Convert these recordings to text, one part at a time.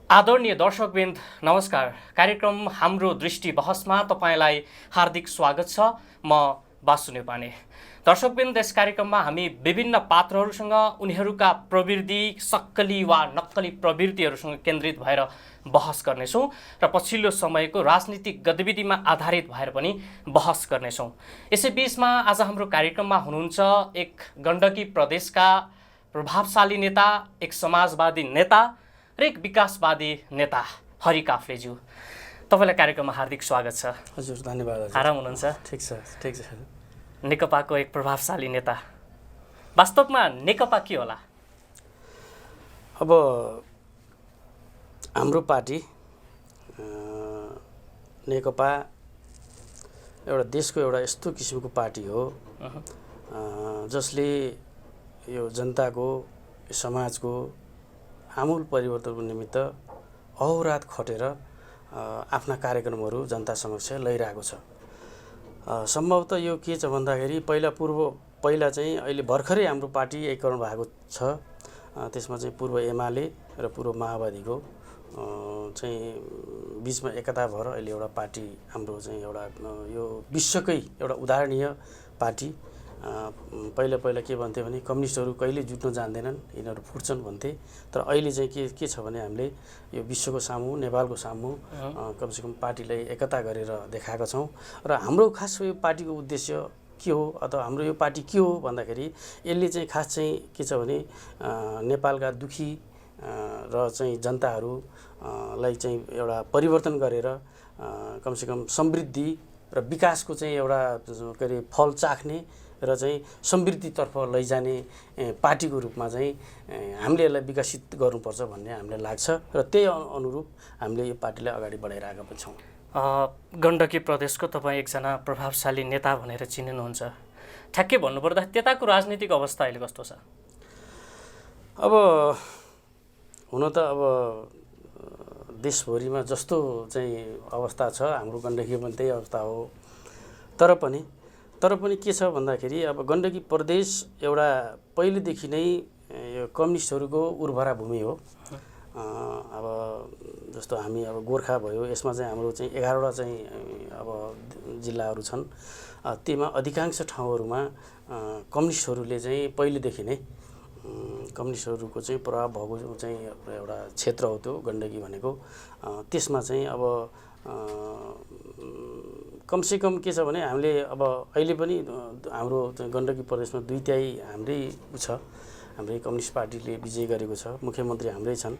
आदरणीय दर्शकवृन्द नमस्कार। कार्यक्रम हाम्रो दृष्टि बहसमा तपाईलाई हार्दिक स्वागत छ। म बासु नेपाने। दर्शकवृन्द, यस कार्यक्रममा हामी विभिन्न पात्रहरूसँग उनीहरूका प्रवृत्ति, सक्कली वा नक्कली प्रवृत्तिहरूसँग केन्द्रित भएर बहस गर्नेछौँ र पछिल्लो समयको राजनीतिक गतिविधिमा आधारित भएर पनि बहस गर्नेछौँ। यसै बीचमा आज हाम्रो कार्यक्रममा हुनुहुन्छ एक गण्डकी प्रदेशका प्रभावशाली नेता, एक समाजवादी नेता र एक विकासवादी नेता हरि काफ्लेज्यू। तपाईलाई कार्यक्रममा हार्दिक स्वागत छ। हजुर, धन्यवाद। आराम हुनुहुन्छ? ठिक छ। नेकपाको एक प्रभावशाली नेता, वास्तवमा नेकपा के होला? अब हाम्रो पार्टी नेकपा एउटा देशको एउटा यस्तो किसिमको पार्टी हो जसले यो जनताको, समाजको आमूल परिवर्तनको निमित्त अहोरात खटेर आफ्ना कार्यक्रमहरू जनता समक्ष ल्याइरहेको छ। सम्भवतः यो के छ भन्दाखेरि पहिला चाहिँ अहिले भर्खरै हाम्रो पार्टी एकीकरण भएको छ। त्यसमा चाहिँ पूर्व एमाले र पूर्व माओवादीको चाहिँ बिचमा एकता भएर अहिले एउटा पार्टी हाम्रो चाहिँ एउटा यो विश्वकै एउटा उदाहरणीय पार्टी। पहिला के भन्थे भने कम्युनिस्टहरू कहिले जुट्न जान्दैनन्, यिनीहरू फुट्छन् भन्थे। तर अहिले चाहिँ के छ भने हामीले यो विश्वको सामु, नेपालको सामु कमसेकम पार्टीलाई एकता गरेर देखाएका छौँ। र हाम्रो खास यो पार्टीको उद्देश्य के हो अथवा हाम्रो यो पार्टी के हो भन्दाखेरि यसले चाहिँ खास चाहिँ के छ भने नेपालका दुखी र चाहिँ जनताहरूलाई चाहिँ एउटा परिवर्तन गरेर कमसेकम समृद्धि र विकासको चाहिँ एउटा के अरे फल चाख्ने र चाहिँ समृद्धितर्फ लैजाने पार्टीको रूपमा चाहिँ हामीले यसलाई विकसित गर्नुपर्छ भन्ने हामीलाई लाग्छ र त्यही अनुरूप हामीले यो पार्टीलाई अगाडि बढाइरहेका पनि छौँ। गण्डकी प्रदेशको तपाईँ एकजना प्रभावशाली नेता भनेर चिनिनुहुन्छ। ठ्याक्कै भन्नुपर्दा त्यताको राजनीतिक अवस्था अहिले कस्तो छ? अब हुन त अब देशभरिमा जस्तो चाहिँ अवस्था छ, हाम्रो गण्डकी पनि त्यही अवस्था हो। तर पनि के छ भन्दाखेरि अब गण्डकी प्रदेश एउटा पहिलेदेखि नै यो कम्युनिस्टहरूको उर्वरा भूमि हो। अब जस्तो हामी अब गोर्खा भयो, यसमा चाहिँ हाम्रो चाहिँ 11वटा चाहिँ अब जिल्लाहरू छन्। तीमा अधिकांश ठाउँहरूमा कम्युनिस्टहरूले चाहिँ पहिलेदेखि नै कम्युनिस्टहरूको चाहिँ प्रभाव भएको चाहिँ एउटा क्षेत्र हो त्यो गण्डकी भनेको। त्यसमा चाहिँ अब कमसेकम के छ भने हामीले अब अहिले पनि हाम्रो गण्डकी प्रदेशमा 2/3 हाम्रै छ, हाम्रै कम्युनिस्ट पार्टीले विजय गरेको छ, मुख्यमन्त्री हाम्रै छन्।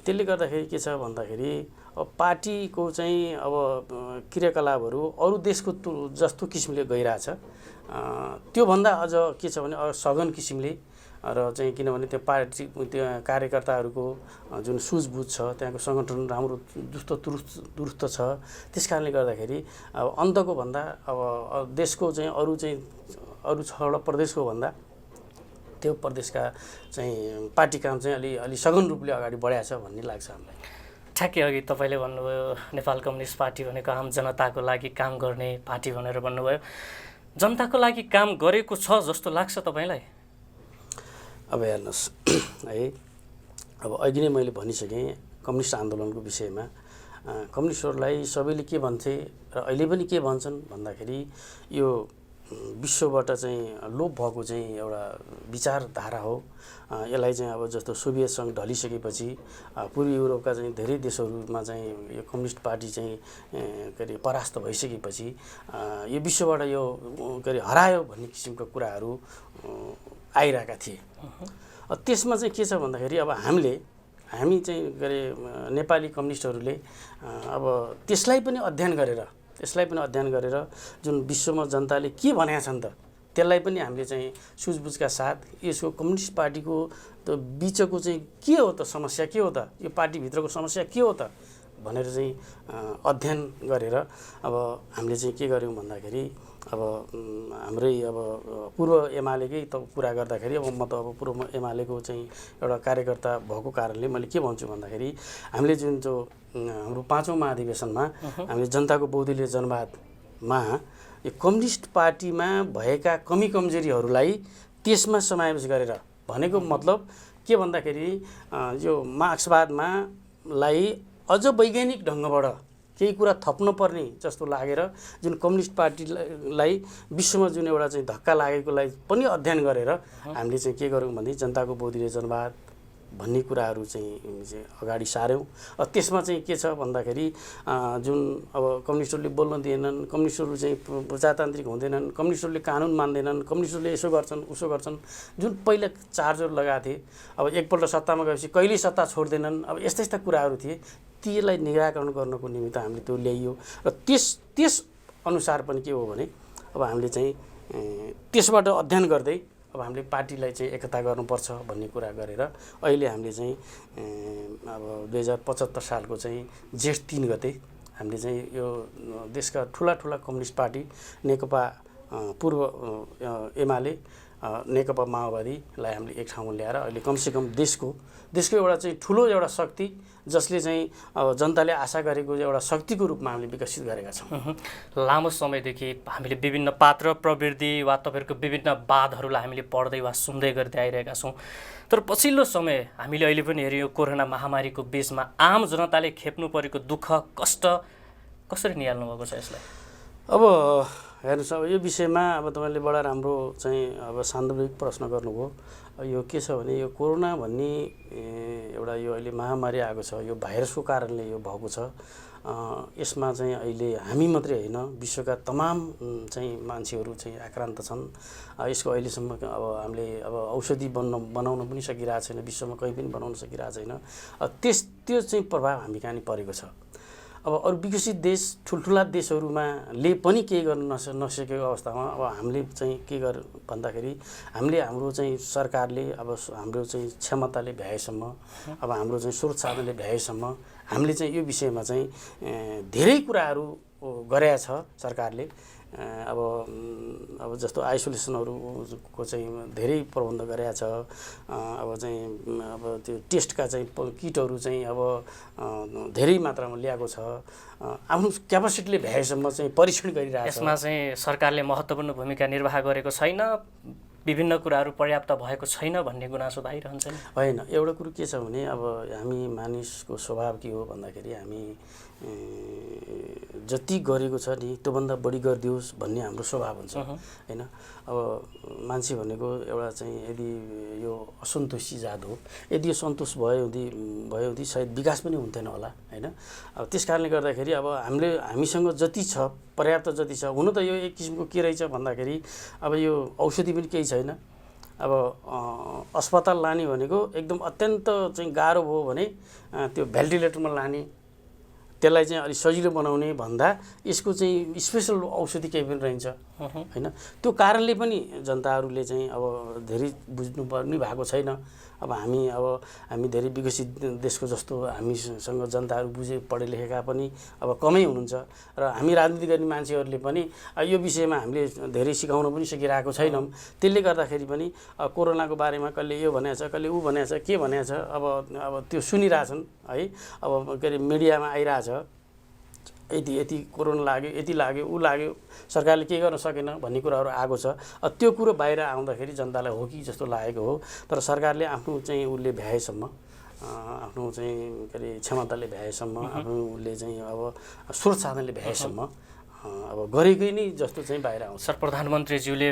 त्यसले गर्दाखेरि के छ भन्दाखेरि अब पार्टीको चाहिँ अब क्रियाकलापहरू अरू देशको जस्तो किसिमले गइरहेछ। त्योभन्दा अझ के छ भने सघन किसिमले र चाहिँ किनभने त्यो पार्टी त्यो कार्यकर्ताहरूको जुन सुझबुझ छ, त्यहाँको सङ्गठन राम्रो दुरुस्त छ। त्यस कारणले गर्दाखेरि अब अन्तको भन्दा अब देशको चाहिँ अरू 6वटा प्रदेशको भन्दा त्यो प्रदेशका चाहिँ पार्टी काम चाहिँ अलि सघन रूपले अगाडि बढाएको छ भन्ने लाग्छ हामीलाई। ठ्याक्कै अघि तपाईँले भन्नुभयो नेपाल कम्युनिस्ट पार्टी भनेको आम जनताको लागि काम गर्ने पार्टी भनेर भन्नुभयो। जनताको लागि काम गरेको छ जस्तो लाग्छ तपाईँलाई? अब हेर्नुहोस् है, अब अघि नै मैले भनिसकेँ कम्युनिस्ट आन्दोलनको विषयमा। कम्युनिस्टहरूलाई सबैले के भन्थे र अहिले पनि के भन्छन् भन्दाखेरि यो विश्वबाट चाहिँ लोप भएको चाहिँ एउटा विचारधारा हो। यसलाई चाहिँ अब जस्तो सोभियत सङ्घ ढलिसकेपछि पूर्वी युरोपका चाहिँ धेरै देशहरूमा चाहिँ यो कम्युनिस्ट पार्टी चाहिँ के अरे परास्त भइसकेपछि यो विश्वबाट यो के अरे हरायो भन्ने किसिमका कुराहरू आइरहेका थिए। त्यसमा चाहिँ के छ भन्दाखेरि अब हामी चाहिँ के अरे नेपाली कम्युनिस्टहरूले अब त्यसलाई पनि अध्ययन गरेर जुन विश्वमा जनताले के भनेका छन् त त्यसलाई पनि हामीले चाहिँ सुझबुझका साथ यसको कम्युनिस्ट पार्टीको त बिचको चाहिँ के हो त समस्या, के हो त यो पार्टीभित्रको समस्या के हो त भनेर चाहिँ अध्ययन गरेर अब हामीले चाहिँ के गर्यौँ भन्दाखेरि अब हाम्रै अब पूर्व एमालेकै त कुरा गर्दाखेरि अब म त अब पूर्व एमालेको चाहिँ एउटा कार्यकर्ता भएको कारणले मैले के भन्छु भन्दाखेरि हामीले जुन हाम्रो 5औं महाधिवेशनमा हामीले जनताको बहुदलीय जनवादमा यो कम्युनिस्ट पार्टीमा भएका कमी कमजोरीहरूलाई त्यसमा समावेश गरेर भनेको मतलब के भन्दाखेरि यो मार्क्सवादमा लाई अझ वैज्ञानिक ढङ्गबाट केही कुरा थप्न पर्ने जस्तो लागेर जुन कम्युनिस्ट पार्टीलाई विश्वमा जुन एउटा चाहिँ धक्का लागेकोलाई पनि अध्ययन गरेर हामीले चाहिँ के गरौँ भने जनताको बौद्धिक जनवाद भन्ने कुराहरू चाहिँ अगाडि सार्यौँ। त्यसमा चाहिँ के छ भन्दाखेरि जुन अब कम्युनिस्टहरूले बोल्न दिएनन्, कम्युनिस्टहरू चाहिँ प्रजातान्त्रिक हुँदैनन्, कम्युनिस्टहरूले कानुन मान्दैनन्, कम्युनिस्टहरूले यसो गर्छन् उसो गर्छन्, जुन पहिला चार्जहरू लगाएको थिए अब एकपल्ट सत्तामा गएपछि कहिल्यै सत्ता छोड्दैनन्, अब यस्ता यस्ता कुराहरू थिए। तीलाई निराकरण गर्नको निमित्त हामीले त्यो ल्याइयो र त्यस अनुसार पनि के हो भने अब हामीले चाहिँ त्यसबाट अध्ययन गर्दै अब हामीले पार्टीलाई चाहिँ एकता गर्नुपर्छ भन्ने कुरा गरेर अहिले हामीले चाहिँ अब 2075 सालको चाहिँ जेठ 3 गते हामीले चाहिँ यो देशका ठुला कम्युनिस्ट पार्टी नेकपा पूर्व एमाले नेकपा माओवादीलाई हामीले एक ठाउँमा ल्याएर अहिले कमसेकम देशको एउटा चाहिँ ठुलो एउटा शक्ति जसले चाहिँ जनताले आशा गरेको एउटा शक्तिको रूपमा हामीले विकसित गरेका छौँ। लामो समयदेखि हामीले विभिन्न पात्र प्रवृत्ति वा तपाईँहरूको विभिन्न वादहरूलाई हामीले पढ्दै वा सुन्दै गर्दै आइरहेका छौँ। तर पछिल्लो समय हामीले अहिले पनि हेऱ्यौँ कोरोना महामारीको बिचमा आम जनताले खेप्नु परेको दुःख कष्ट कसरी निहाल्नु भएको छ यसलाई? अब हेर्नुहोस्, अब यो विषयमा अब तपाईँले बडा राम्रो चाहिँ अब सान्दर्भिक प्रश्न गर्नुभयो। यो के छ भने यो कोरोना भन्ने एउटा यो अहिले महामारी आएको छ, यो भाइरसको कारणले यो भएको छ। यसमा चाहिँ अहिले हामी मात्रै होइन विश्वका तमाम चाहिँ मान्छेहरू चाहिँ आक्रान्त छन्। यसको अहिलेसम्म अब हामीले अब औषधि बनाउन पनि सकिरहेको छैन, विश्वमा कहीँ पनि बनाउन सकिरहेको छैन। त्यो चाहिँ प्रभाव हामी कहाँ नि परेको छ। अब अरू विकसित देश ठुल्ठुला देशहरूमा ले पनि केही गर्न नसकेको अवस्थामा अब हामीले चाहिँ के भन्दाखेरि हामीले हाम्रो चाहिँ सरकारले अब हाम्रो चाहिँ क्षमताले भ्याएसम्म अब हाम्रो चाहिँ स्रोत साधनले भ्याएसम्म हामीले चाहिँ यो विषयमा चाहिँ धेरै कुराहरू गरेका छ सरकारले। अब जस्तो आइसोलेसनहरूको चाहिँ धेरै प्रबन्ध गरेका छ। अब चाहिँ अब त्यो टेस्टका चाहिँ किटहरू चाहिँ अब धेरै मात्रामा ल्याएको छ। आफ्नो क्यापासिटीले भ्याएसम्म चाहिँ परीक्षण गरिरहेको छ। यसमा चाहिँ सरकारले महत्त्वपूर्ण भूमिका निर्वाह गरेको छैन, विभिन्न कुराहरू पर्याप्त भएको छैन भन्ने गुनासो आइरहन्छ नि? होइन, एउटा कुरो के छ भने अब हामी मानिसको स्वभाव के हो भन्दाखेरि हामी जति गरेको छ नि त्योभन्दा बढी गरिदियोस् भन्ने हाम्रो स्वभाव हुन्छ होइन। अब मान्छे भनेको एउटा चाहिँ यदि यो असन्तोषी जात हो, यदि यो सन्तोष भयो भने सायद विकास पनि हुन्थेन होला होइन। अब त्यस कारणले गर्दाखेरि अब हामीसँग जति छ पर्याप्त जति छ, हुन त यो एक किसिमको के रहेछ भन्दाखेरि अब यो औषधि पनि केही छैन। अब अस्पताल लाने भनेको एकदम अत्यन्त चाहिँ गाह्रो भयो भने त्यो भेन्टिलेटरमा लाने, त्यसलाई चाहिँ अलिक सजिलो बनाउने भन्दा यसको चाहिँ स्पेसल औषधि केही पनि रहन्छ होइन। त्यो कारणले पनि जनताहरूले चाहिँ अब धेरै बुझ्नुपर्ने भएको छैन। अब हामी धेरै विकसित देशको जस्तो हामीसँग जनताहरू पढे लेखेका पनि अब कमै हुनुहुन्छ र हामी राजनीति गर्ने मान्छेहरूले पनि यो विषयमा हामीले धेरै सिकाउन पनि सकिरहेको छैनौँ। त्यसले गर्दाखेरि पनि कोरोनाको बारेमा कहिले यो भनेको छ, कहिले ऊ भनेको छ, के भनेको छ, अब त्यो सुनिरहेछन् है। अब के अरे मिडियामा आइरहेछ यति कोरोना लाग्यो, यति लाग्यो, ऊ लाग्यो, सरकारले के गर्न सकेन भन्ने कुराहरू आएको छ। त्यो कुरो बाहिर आउँदाखेरि जनतालाई हो कि जस्तो लागेको हो। तर सरकारले आफ्नो चाहिँ उसले भ्याएसम्म आफ्नो चाहिँ के अरे क्षमताले भ्याएसम्म आफ्नो उसले चाहिँ अब स्रोत साधनले भ्याएसम्म अब गरेकै नै जस्तो चाहिँ बाहिर आउँछ। सर, प्रधानमन्त्रीज्यूले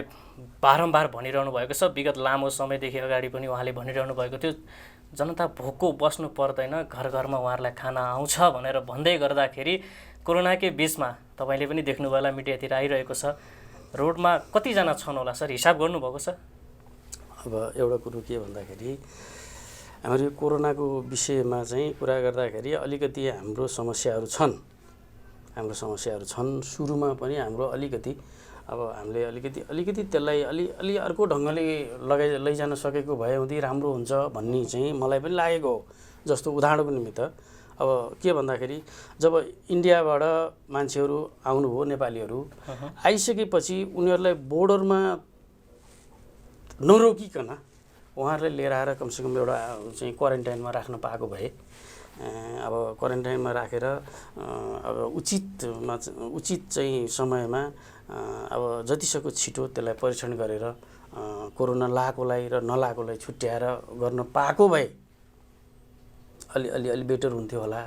बारम्बार भनिरहनु भएको छ, विगत लामो समयदेखि अगाडि पनि उहाँले भनिरहनु भएको थियो जनता भोको बस्नु पर्दैन, घर घरमा उहाँहरूलाई खाना आउँछ भनेर भन्दै गर्दाखेरि कोरोनाकै बिचमा तपाईँले पनि देख्नुभयो होला मिडियातिर आइरहेको छ, रोडमा कतिजना छन् होला सर, हिसाब गर्नुभएको छ? अब एउटा कुरो के भन्दाखेरि हाम्रो यो कोरोनाको विषयमा चाहिँ कुरा गर्दाखेरि अलिकति हाम्रो समस्याहरू छन्। सुरुमा पनि हाम्रो अलिकति अब हामीले अलिकति त्यसलाई अलि अर्को ढङ्गले लैजान सकेको भए हुँदै राम्रो हुन्छ भन्ने चाहिँ मलाई पनि लागेको हो। जस्तो उदाहरणको निमित्त अब के भन्दाखेरि जब इन्डियाबाट मान्छेहरू आउनुभयो नेपालीहरू आइसकेपछि उनीहरूलाई बोर्डरमा नरोकिकन उहाँहरूलाई लिएर आएर कमसेकम एउटा चाहिँ क्वारेन्टाइनमा राख्न पाएको भए, अब क्वारेन्टाइनमा राखेर अब उचित चाहिँ समयमा अब जतिसक्दो छिटो त्यसलाई परीक्षण गरेर कोरोना लागेकोलाई र नलागेकोलाई छुट्याएर गर्न पाएको भए अलि बेटर हुन्थ्यो होला।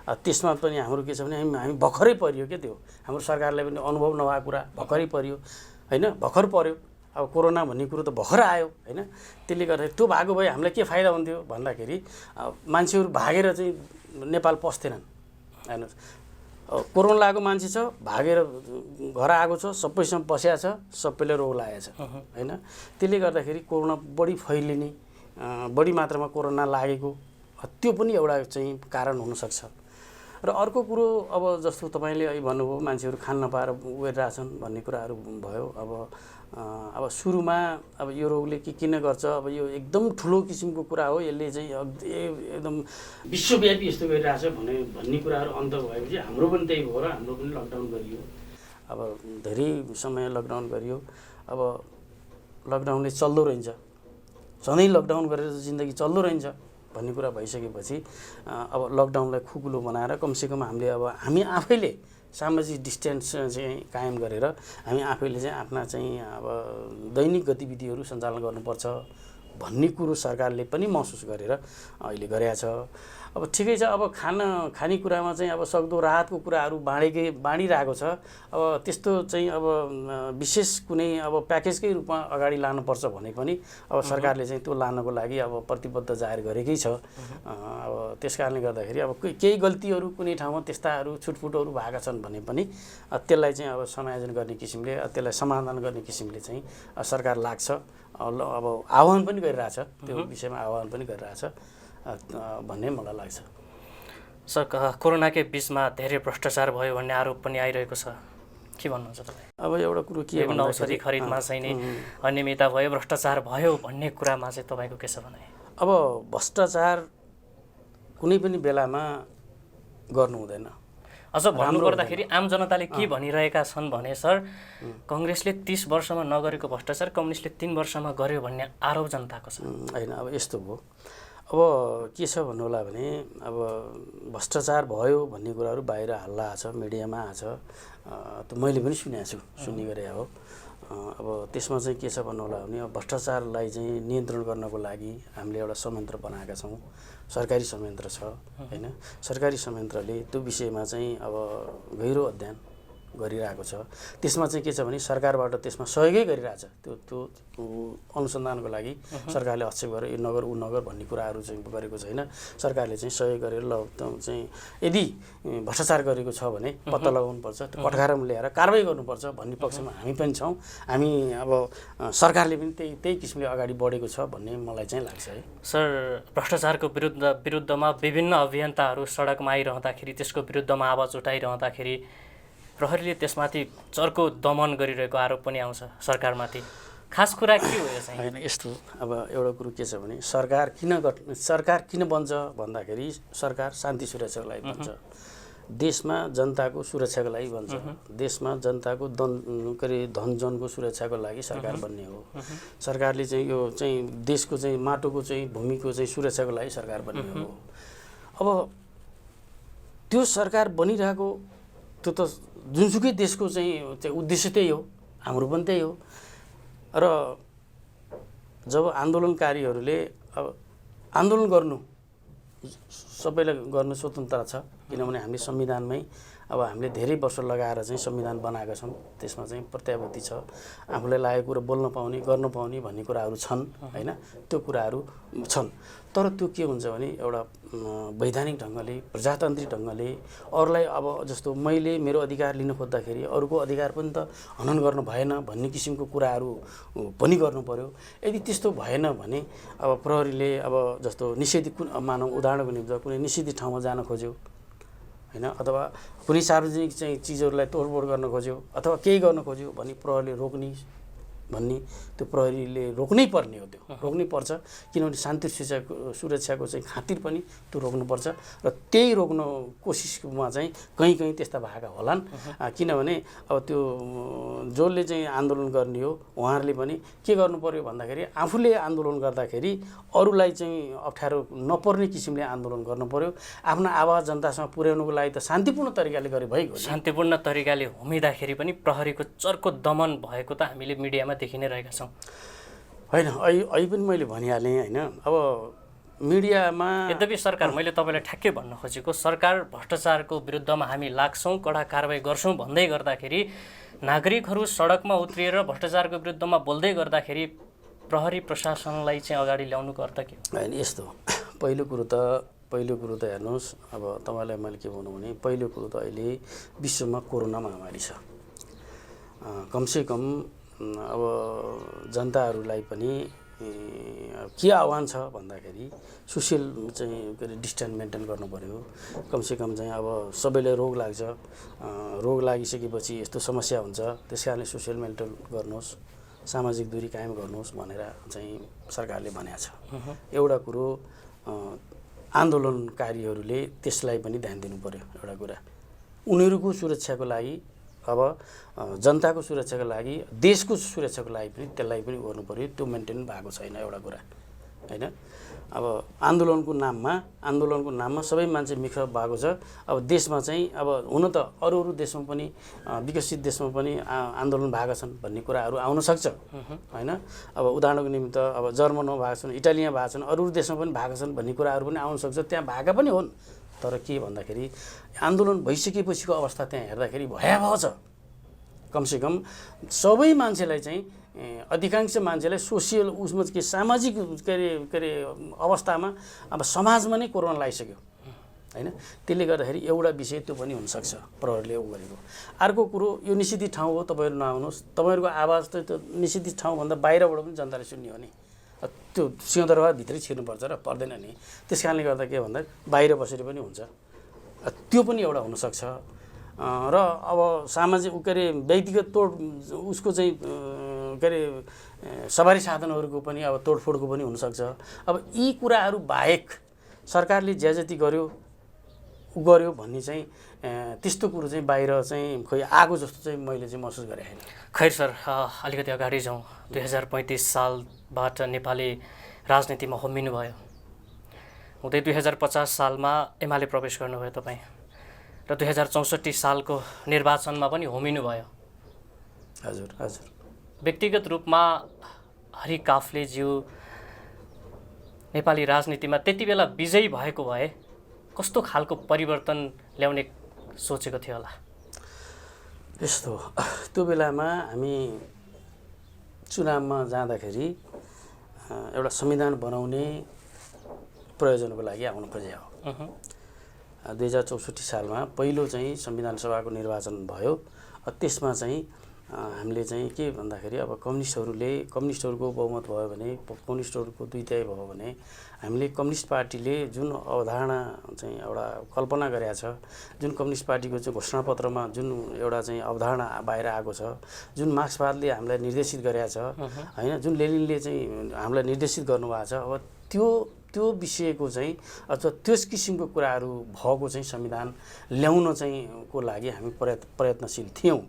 त्यसमा पनि हाम्रो के छ भने हामी भर्खरै परियो क्या, त्यो हाम्रो सरकारलाई पनि अनुभव नभएको कुरा भर्खरै परियो होइन, भर्खर पर्यो। अब कोरोना भन्ने कुरो त भर्खर आयो होइन, त्यसले गर्दाखेरि त्यो भएको भए हामीलाई के फाइदा हुन्थ्यो भन्दाखेरि मान्छेहरू भागेर चाहिँ नेपाल पस्थेनन्। हेर्नुहोस्, कोरोना लागेको मान्छे छ, भागेर घर आएको छ, सबैसँग बसिया छ, सबैले रोग लागेको छ होइन। त्यसले गर्दाखेरि कोरोना बढी फैलिने, बढी मात्रामा कोरोना लागेको त्यो पनि एउटा चाहिँ कारण हुनसक्छ। र अर्को कुरो अब जस्तो तपाईँले अहिले भन्नुभयो मान्छेहरू खान नपाएर गरिरहेछन् भन्ने कुराहरू भयो। अब सुरुमा अब यो रोगले के किन गर्छ, अब यो एकदम ठुलो किसिमको कुरा हो, यसले चाहिँ एकदम विश्वव्यापी यस्तो गरिरहेछ भन्ने कुराहरू अन्त भएपछि हाम्रो पनि त्यही भयो र हाम्रो पनि लकडाउन गरियो। अब धेरै समय लकडाउन गरियो। अब लकडाउनले चल्दो रहन्छ, सधैँ लकडाउन गरेर जिन्दगी चल्दो रहन्छ भन्ने कुरा भइसकेपछि अब लकडाउनलाई खुकुलो बनाएर कमसेकम हामी आफैले सामाजिक डिस्टेन्स चाहिँ कायम गरेर हामी आफैले चाहिँ आफ्ना चाहिँ अब दैनिक गतिविधिहरू सञ्चालन गर्नुपर्छ भन्ने कुरो सरकारले पनि महसुस गरेर अहिले गरेको छ। अब ठिकै छ, अब खानेकुरामा चाहिँ अब सक्दो राहतको कुराहरू बाँडिरहेको छ। अब त्यस्तो चाहिँ अब विशेष कुनै अब प्याकेजकै रूपमा अगाडि लानुपर्छ भने पनि अब सरकारले चाहिँ त्यो लानको लागि अब प्रतिबद्ध जाहेर गरेकै छ। अब त्यस कारणले गर्दाखेरि अब केही गल्तीहरू कुनै ठाउँमा त्यस्ताहरू छुटफुटहरू भएका छन् भने पनि त्यसलाई चाहिँ अब समायोजन गर्ने किसिमले, त्यसलाई समाधान गर्ने किसिमले चाहिँ सरकार लाग्छ। अब आह्वान पनि गरिरहेछ, त्यो विषयमा आह्वान पनि गरिरहेछ भन्ने मलाई लाग्छ। सर, कोरोनाकै बिचमा धेरै भ्रष्टाचार भयो भन्ने आरोप पनि आइरहेको छ, के भन्नुहुन्छ तपाईँ? अब एउटा कुरो के भन्दा औषधि खरिदमा चाहिँ नि अनियमितता भयो, भ्रष्टाचार भयो भन्ने कुरामा चाहिँ तपाईँको के छ भनाइ? अब भ्रष्टाचार कुनै पनि बेलामा गर्नु हुँदैन। अझ भन्नुपर्दाखेरि आम जनताले के भनिरहेका छन् भने सर, कङ्ग्रेसले 30 वर्षमा नगरेको भ्रष्टाचार कम्युनिस्टले 3 वर्षमा गर्यो भन्ने आरोप जनताको छ। होइन, अब यस्तो भयो। अब के छ भन्नु होला भने अब भ्रष्टाचार भयो भन्ने कुराहरू बाहिर हल्ला आछ, मिडियामा आछ, त मैले पनि सुनेको छु, सुन्ने गरे हो। अब त्यसमा चाहिँ के छ भन्नु होला भने अब भ्रष्टाचारलाई चाहिँ नियन्त्रण गर्नको लागि हामीले एउटा संयन्त्र बनाएका छौँ, सरकारी संयन्त्र छ होइन। सरकारी संयन्त्रले त्यो विषयमा चाहिँ अब गहिरो अध्ययन गरिरहेको छ। त्यसमा चाहिँ के छ भने सरकारबाट त्यसमा सहयोगै गरिरहेछ। त्यो अनुसन्धानको लागि सरकारले हस्तक्षेप गरेर यो नगर ऊ नगर भन्ने कुराहरू चाहिँ गरेको छैन। सरकारले चाहिँ सहयोग गरेर ल चाहिँ यदि भ्रष्टाचार गरेको छ भने पत्ता लगाउनुपर्छ, कठघारामा ल्याएर कारबाही गर्नुपर्छ भन्ने पक्षमा हामी पनि छौँ। हामी अब सरकारले पनि त्यही किसिमले अगाडि बढेको छ भन्ने मलाई चाहिँ लाग्छ है। सर, भ्रष्टाचारको विरुद्धमा विभिन्न अभियन्ताहरू सडकमा आइरहँदाखेरि, त्यसको विरुद्धमा आवाज उठाइरहँदाखेरि प्रहरीले त्यसमाथि चर्को दमन गरिरहेको आरोप पनि आउँछ सरकारमाथि। खास कुरा के हो यो चाहिँ? होइन, यस्तो अब एउटा कुरो के छ भने सरकार किन बन्छ भन्दाखेरि सरकार शान्ति सुरक्षाको लागि बन्छ, देशमा जनताको सुरक्षाको लागि बन्छ, देशमा जनताको धनजनको सुरक्षाको लागि सरकार बन्ने हो। सरकारले चाहिँ यो चाहिँ देशको चाहिँ माटोको चाहिँ भूमिको चाहिँ सुरक्षाको लागि सरकार बन्ने हो। अब त्यो सरकार बनिरहेको त्यो त जुनसुकै देशको चाहिँ उद्देश्य त्यही हो, हाम्रो पनि त्यही हो। र जब आन्दोलनकारीहरूले अब आन्दोलन गर्नु सबैलाई गर्न स्वतन्त्रता छ, किनभने हामीले संविधानमै अब हामीले धेरै वर्ष लगाएर चाहिँ संविधान बनाएका छौँ, त्यसमा चाहिँ प्रत्याभूति छ, आफूलाई लागेको कुरा बोल्न पाउने गर्न पाउने भन्ने कुराहरू छन् होइन, त्यो कुराहरू छन्। तर त्यो के हुन्छ भने एउटा वैधानिक ढङ्गले, प्रजातान्त्रिक ढङ्गले अरूलाई अब जस्तो मैले मेरो अधिकार लिन खोज्दाखेरि अरूको अधिकार पनि त हनन गर्नु भएन भन्ने किसिमको कुराहरू पनि गर्नु पर्यो। यदि त्यस्तो भएन भने अब प्रहरीले अब जस्तो निषेधित मानव उदाहरणको निम्ति कुनै निषेधित ठाउँमा जान खोज्यो होइन, अथवा कुनै सार्वजनिक चाहिँ चिजहरूलाई तोडफोड गर्न खोज्यो अथवा केही गर्न खोज्यो भने प्रहरीले रोक्ने भन्ने, त्यो प्रहरीले रोक्नै पर्ने हो, त्यो रोक्नै पर्छ। किनभने शान्ति सुरक्षाको चाहिँ खातिर पनि त्यो रोक्नुपर्छ। र त्यही रोक्नु कोसिसमा चाहिँ कहीँ त्यस्ता भएका होलान्। किनभने अब त्यो जसले चाहिँ आन्दोलन गर्ने हो उहाँहरूले पनि के गर्नु पर्यो भन्दाखेरि आफूले आन्दोलन गर्दाखेरि अरूलाई चाहिँ अप्ठ्यारो नपर्ने किसिमले आन्दोलन गर्नु पर्यो। आफ्नो आवाज जनतासँग पुर्याउनुको लागि त शान्तिपूर्ण तरिकाले गरे भइगयो। शान्तिपूर्ण तरिकाले हुमिँदाखेरि पनि प्रहरीको चर्को दमन भएको त हामीले मिडियामा देखि नै रहेका छौँ। होइन, अहिले पनि मैले भनिहालेँ होइन। अब मिडियामा यद्यपि सरकार मैले तपाईँलाई ठ्याक्कै भन्न खोजेको सरकार भ्रष्टाचारको विरुद्धमा हामी लाग्छौँ कडा कारबाही गर्छौँ भन्दै गर्दाखेरि नागरिकहरू सडकमा उत्रिएर भ्रष्टाचारको विरुद्धमा बोल्दै गर्दाखेरि प्रहरी प्रशासनलाई चाहिँ अगाडि ल्याउनुको अर्थ के हो? होइन यस्तो पहिलो कुरो त हेर्नुहोस् अब तपाईँलाई मैले के भनौँ भने पहिलो कुरो त अहिले विश्वमा कोरोना महामारी छ कमसेकम अब जनताहरूलाई पनि के आह्वान छ भन्दाखेरि सोसियल चाहिँ के अरे डिस्टेन्स मेन्टेन गर्नु पर्यो कमसेकम चाहिँ अब सबैले रोग लाग्छ रोग लागिसकेपछि यस्तो समस्या हुन्छ त्यस कारणले सोसियल मेन्टेन गर्नुहोस् सामाजिक दूरी कायम गर्नुहोस् भनेर चाहिँ सरकारले भनेको छ एउटा कुरो आन्दोलनकारीहरूले त्यसलाई पनि ध्यान दिनु पर्यो एउटा कुरा उनीहरूको सुरक्षाको लागि अब जनताको सुरक्षाको लागि देशको सुरक्षाको लागि पनि त्यसलाई पनि गर्नु पर्यो त्यो मेन्टेन भएको छैन एउटा कुरा हैन अब आन्दोलनको नाममा सबै मान्छे मिक्स भएको छ अब देशमा चाहिँ अब हुन त अरू देशमा पनि विकसित देशमा पनि आन्दोलन भएका छन् भन्ने कुराहरू आउन सक्छ हैन अब उदाहरणको निमित्त अब जर्मनमा भएका छन् इटालीमा भएका छन् अरू देशमा पनि भएका छन् भन्ने कुराहरू पनि आउन सक्छ त्यहाँ भएका पनि हुन् तर के भन्दाखेरि आन्दोलन भइसकेपछिको अवस्था त्यहाँ हेर्दाखेरि भयावह छ कमसेकम सबै मान्छेलाई चाहिँ अधिकांश मान्छेलाई सोसियल उसमा के सामाजिक के अरे अवस्थामा अब समाजमा नै कोरोना लागिसक्यो हैन त्यसले गर्दाखेरि एउटा विषय त्यो पनि हुनसक्छ प्रहरीले गरेको अर्को कुरो यो निषेधित ठाउँ हो तपाईँहरू नआउनुहोस् तपाईँहरूको आवाज त त्यो निषेधित ठाउँभन्दा बाहिरबाट पनि जनताले सुन्ने हो नि त्यो सिंहदरबारभित्रै छिर्नुपर्छ र पर्दैन नि त्यस कारणले गर्दा के भन्दा बाहिर बसेर पनि हुन्छ त्यो पनि एउटा हुनसक्छ र अब सामाजिक के अरे व्यक्तिगत तोड उसको चाहिँ के अरे सवारी साधनहरूको पनि अब तोडफोडको पनि हुनसक्छ अब यी कुराहरू बाहेक सरकारले ज्या जति गर्यो भन्ने चाहिँ त्यस्तो कुरो चाहिँ बाहिर चाहिँ खोइ आगो जस्तो चाहिँ मैले चाहिँ महसुस गरेँ होइन। खैर सर अलिकति अगाडि जाउँ 2035 सालबाट नेपाली राजनीतिमा होमिनु भयो हुँदै 2050 सालमा एमाले प्रवेश गर्नुभयो तपाईँ र 2064 सालको निर्वाचनमा पनि होमिनु भयो। हजुर हजुर व्यक्तिगत रूपमा हरि काफ्लेज्यू नेपाली राजनीतिमा त्यति बेला विजयी भएको भए कस्तो खालको परिवर्तन ल्याउने सोचेको थियो होला? यस्तो त्यो बेलामा हामी चुनावमा जाँदाखेरि एउटा संविधान बनाउने प्रयोजनको लागि आउनु खोजे हो। 2064 सालमा पहिलो चाहिँ संविधान सभाको निर्वाचन भयो त्यसमा चाहिँ हामीले चाहिँ के भन्दाखेरि अब कम्युनिस्टहरूको बहुमत भयो भने कम्युनिस्टहरूको 2/3 भयो भने हामीले कम्युनिस्ट पार्टीले जुन अवधारणा चाहिँ एउटा कल्पना गरेका छ जुन कम्युनिस्ट पार्टीको चाहिँ घोषणापत्रमा जुन एउटा चाहिँ अवधारणा बाहिर आएको छ जुन मार्क्सवादले हामीलाई निर्देशित गरेका छ हैन जुन लेनिनले चाहिँ हामीलाई निर्देशित गर्नुभएको छ अब त्यो विषयको चाहिँ अथवा त्यस किसिमको कुराहरू भएको चाहिँ संविधान ल्याउन चाहिँ को लागि हामी प्रयत्नशील थियौँ।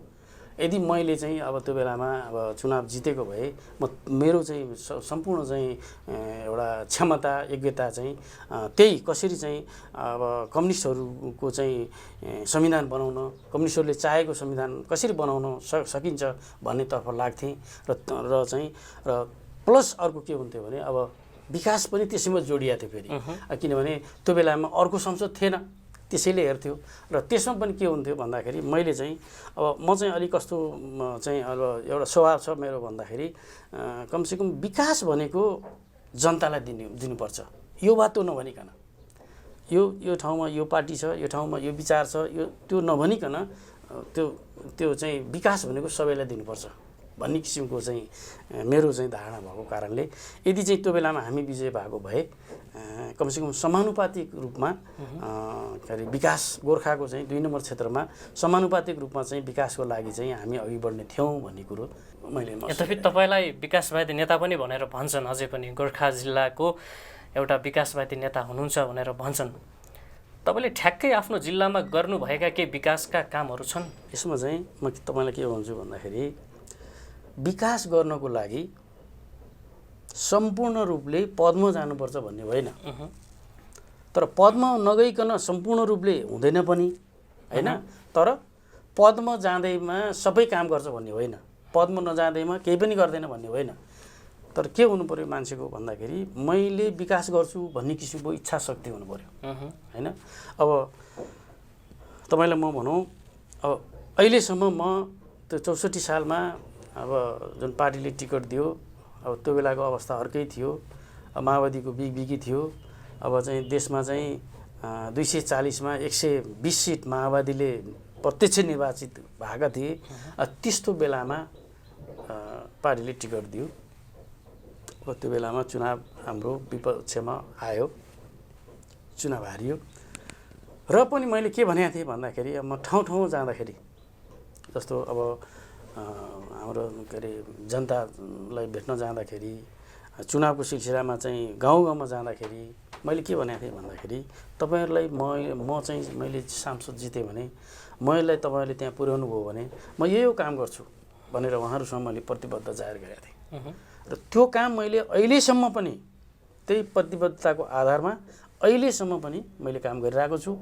यदि मैले चाहिँ अब त्यो बेलामा अब चुनाव जितेको भए मेरो चाहिँ सम्पूर्ण चाहिँ एउटा क्षमता योग्यता चाहिँ त्यही कसरी चाहिँ अब कम्युनिस्टहरूको चाहिँ संविधान बनाउन कम्युनिस्टहरूले चाहेको संविधान कसरी बनाउन सकिन्छ भन्नेतर्फ लाग्थेँ र चाहिँ र प्लस अर्को के हुन्थ्यो भने अब विकास पनि त्यसैमा जोडिएको थियो फेरि किनभने त्यो बेलामा अर्को संसद थिएन त्यसैले हेर्थ्यो र त्यसमा पनि के हुन्थ्यो भन्दाखेरि मैले चाहिँ अब म चाहिँ अलिक कस्तो चाहिँ अब एउटा स्वभाव छ मेरो भन्दाखेरि कमसेकम विकास भनेको जनतालाई दिनुपर्छ यो बात त्यो नभनिकन यो ठाउँमा यो पार्टी छ यो ठाउँमा यो विचार छ यो त्यो नभनिकन त्यो चाहिँ विकास भनेको सबैलाई दिनुपर्छ भन्ने किसिमको चाहिँ मेरो चाहिँ धारणा भएको कारणले यदि चाहिँ त्यो बेलामा हामी विजय भएको भए कमसेकम समानुपातिक रूपमा के अरे विकास गोर्खाको चाहिँ 2 नम्बर क्षेत्रमा समानुपातिक रूपमा चाहिँ विकासको लागि चाहिँ हामी अघि बढ्ने थियौँ भन्ने कुरो मैले यद्यपि तपाईँलाई विकासवादी नेता पनि भनेर भन्छन् अझै पनि गोर्खा जिल्लाको एउटा विकासवादी नेता हुनुहुन्छ भनेर भन्छन् तपाईँले ठ्याक्कै आफ्नो जिल्लामा गर्नुभएका केही विकासका कामहरू छन्? यसमा चाहिँ म तपाईँलाई के भन्छु भन्दाखेरि विकास गर्नको लागि सम्पूर्ण रूपले पदमा जानुपर्छ भन्ने होइन तर पदमा नगइकन सम्पूर्ण रूपले हुँदैन पनि हैन तर पदमा जाँदैमा सबै काम गर्छ भन्ने होइन पदमा नजाँदैमा केही पनि गर्दैन भन्ने होइन तर के हुनु पर्यो मान्छेको भन्दाखेरि मैले विकास गर्छु भन्ने किसिमको इच्छा शक्ति हुनु पर्यो हैन। अब तपाईलाई म भनौँ अब अहिलेसम्म म त्यो 64 सालमा अब जुन पार्टीले टिकट दियो अब त्यो बेलाको अवस्था अर्कै थियो। माओवादीको बिगबिगी थियो। अब चाहिँ देशमा चाहिँ 240 मा 120 सिट माओवादीले प्रत्यक्ष निर्वाचित भएका थिए। त्यस्तो बेलामा पार्टीले टिकट दियो। अब त्यो बेलामा चुनाव हाम्रो विपक्षमा आयो, चुनाव हारियो। र पनि मैले के भनेको थिएँ भन्दाखेरि अब म ठाउँ ठाउँ जाँदाखेरि जस्तो अब हाम्रो के अरे जनतालाई भेट्न जाँदाखेरि चुनावको सिलसिलामा चाहिँ गाउँ गाउँमा जाँदाखेरि मैले के भनेको थिएँ भन्दाखेरि तपाईहरुलाई म चाहिँ मैले सांसद जितेँ भने मैले तपाईहरुले त्यहाँ पुर्याउनु भयो भने म यही काम गर्छु भनेर उहाँहरुसँग मैले प्रतिबद्धता जाहेर गरेको थिएँ। र त्यो काम मैले अहिलेसम्म पनि त्यही प्रतिबद्धताको आधारमा अहिलेसम्म पनि मैले काम गरिरहेको छु।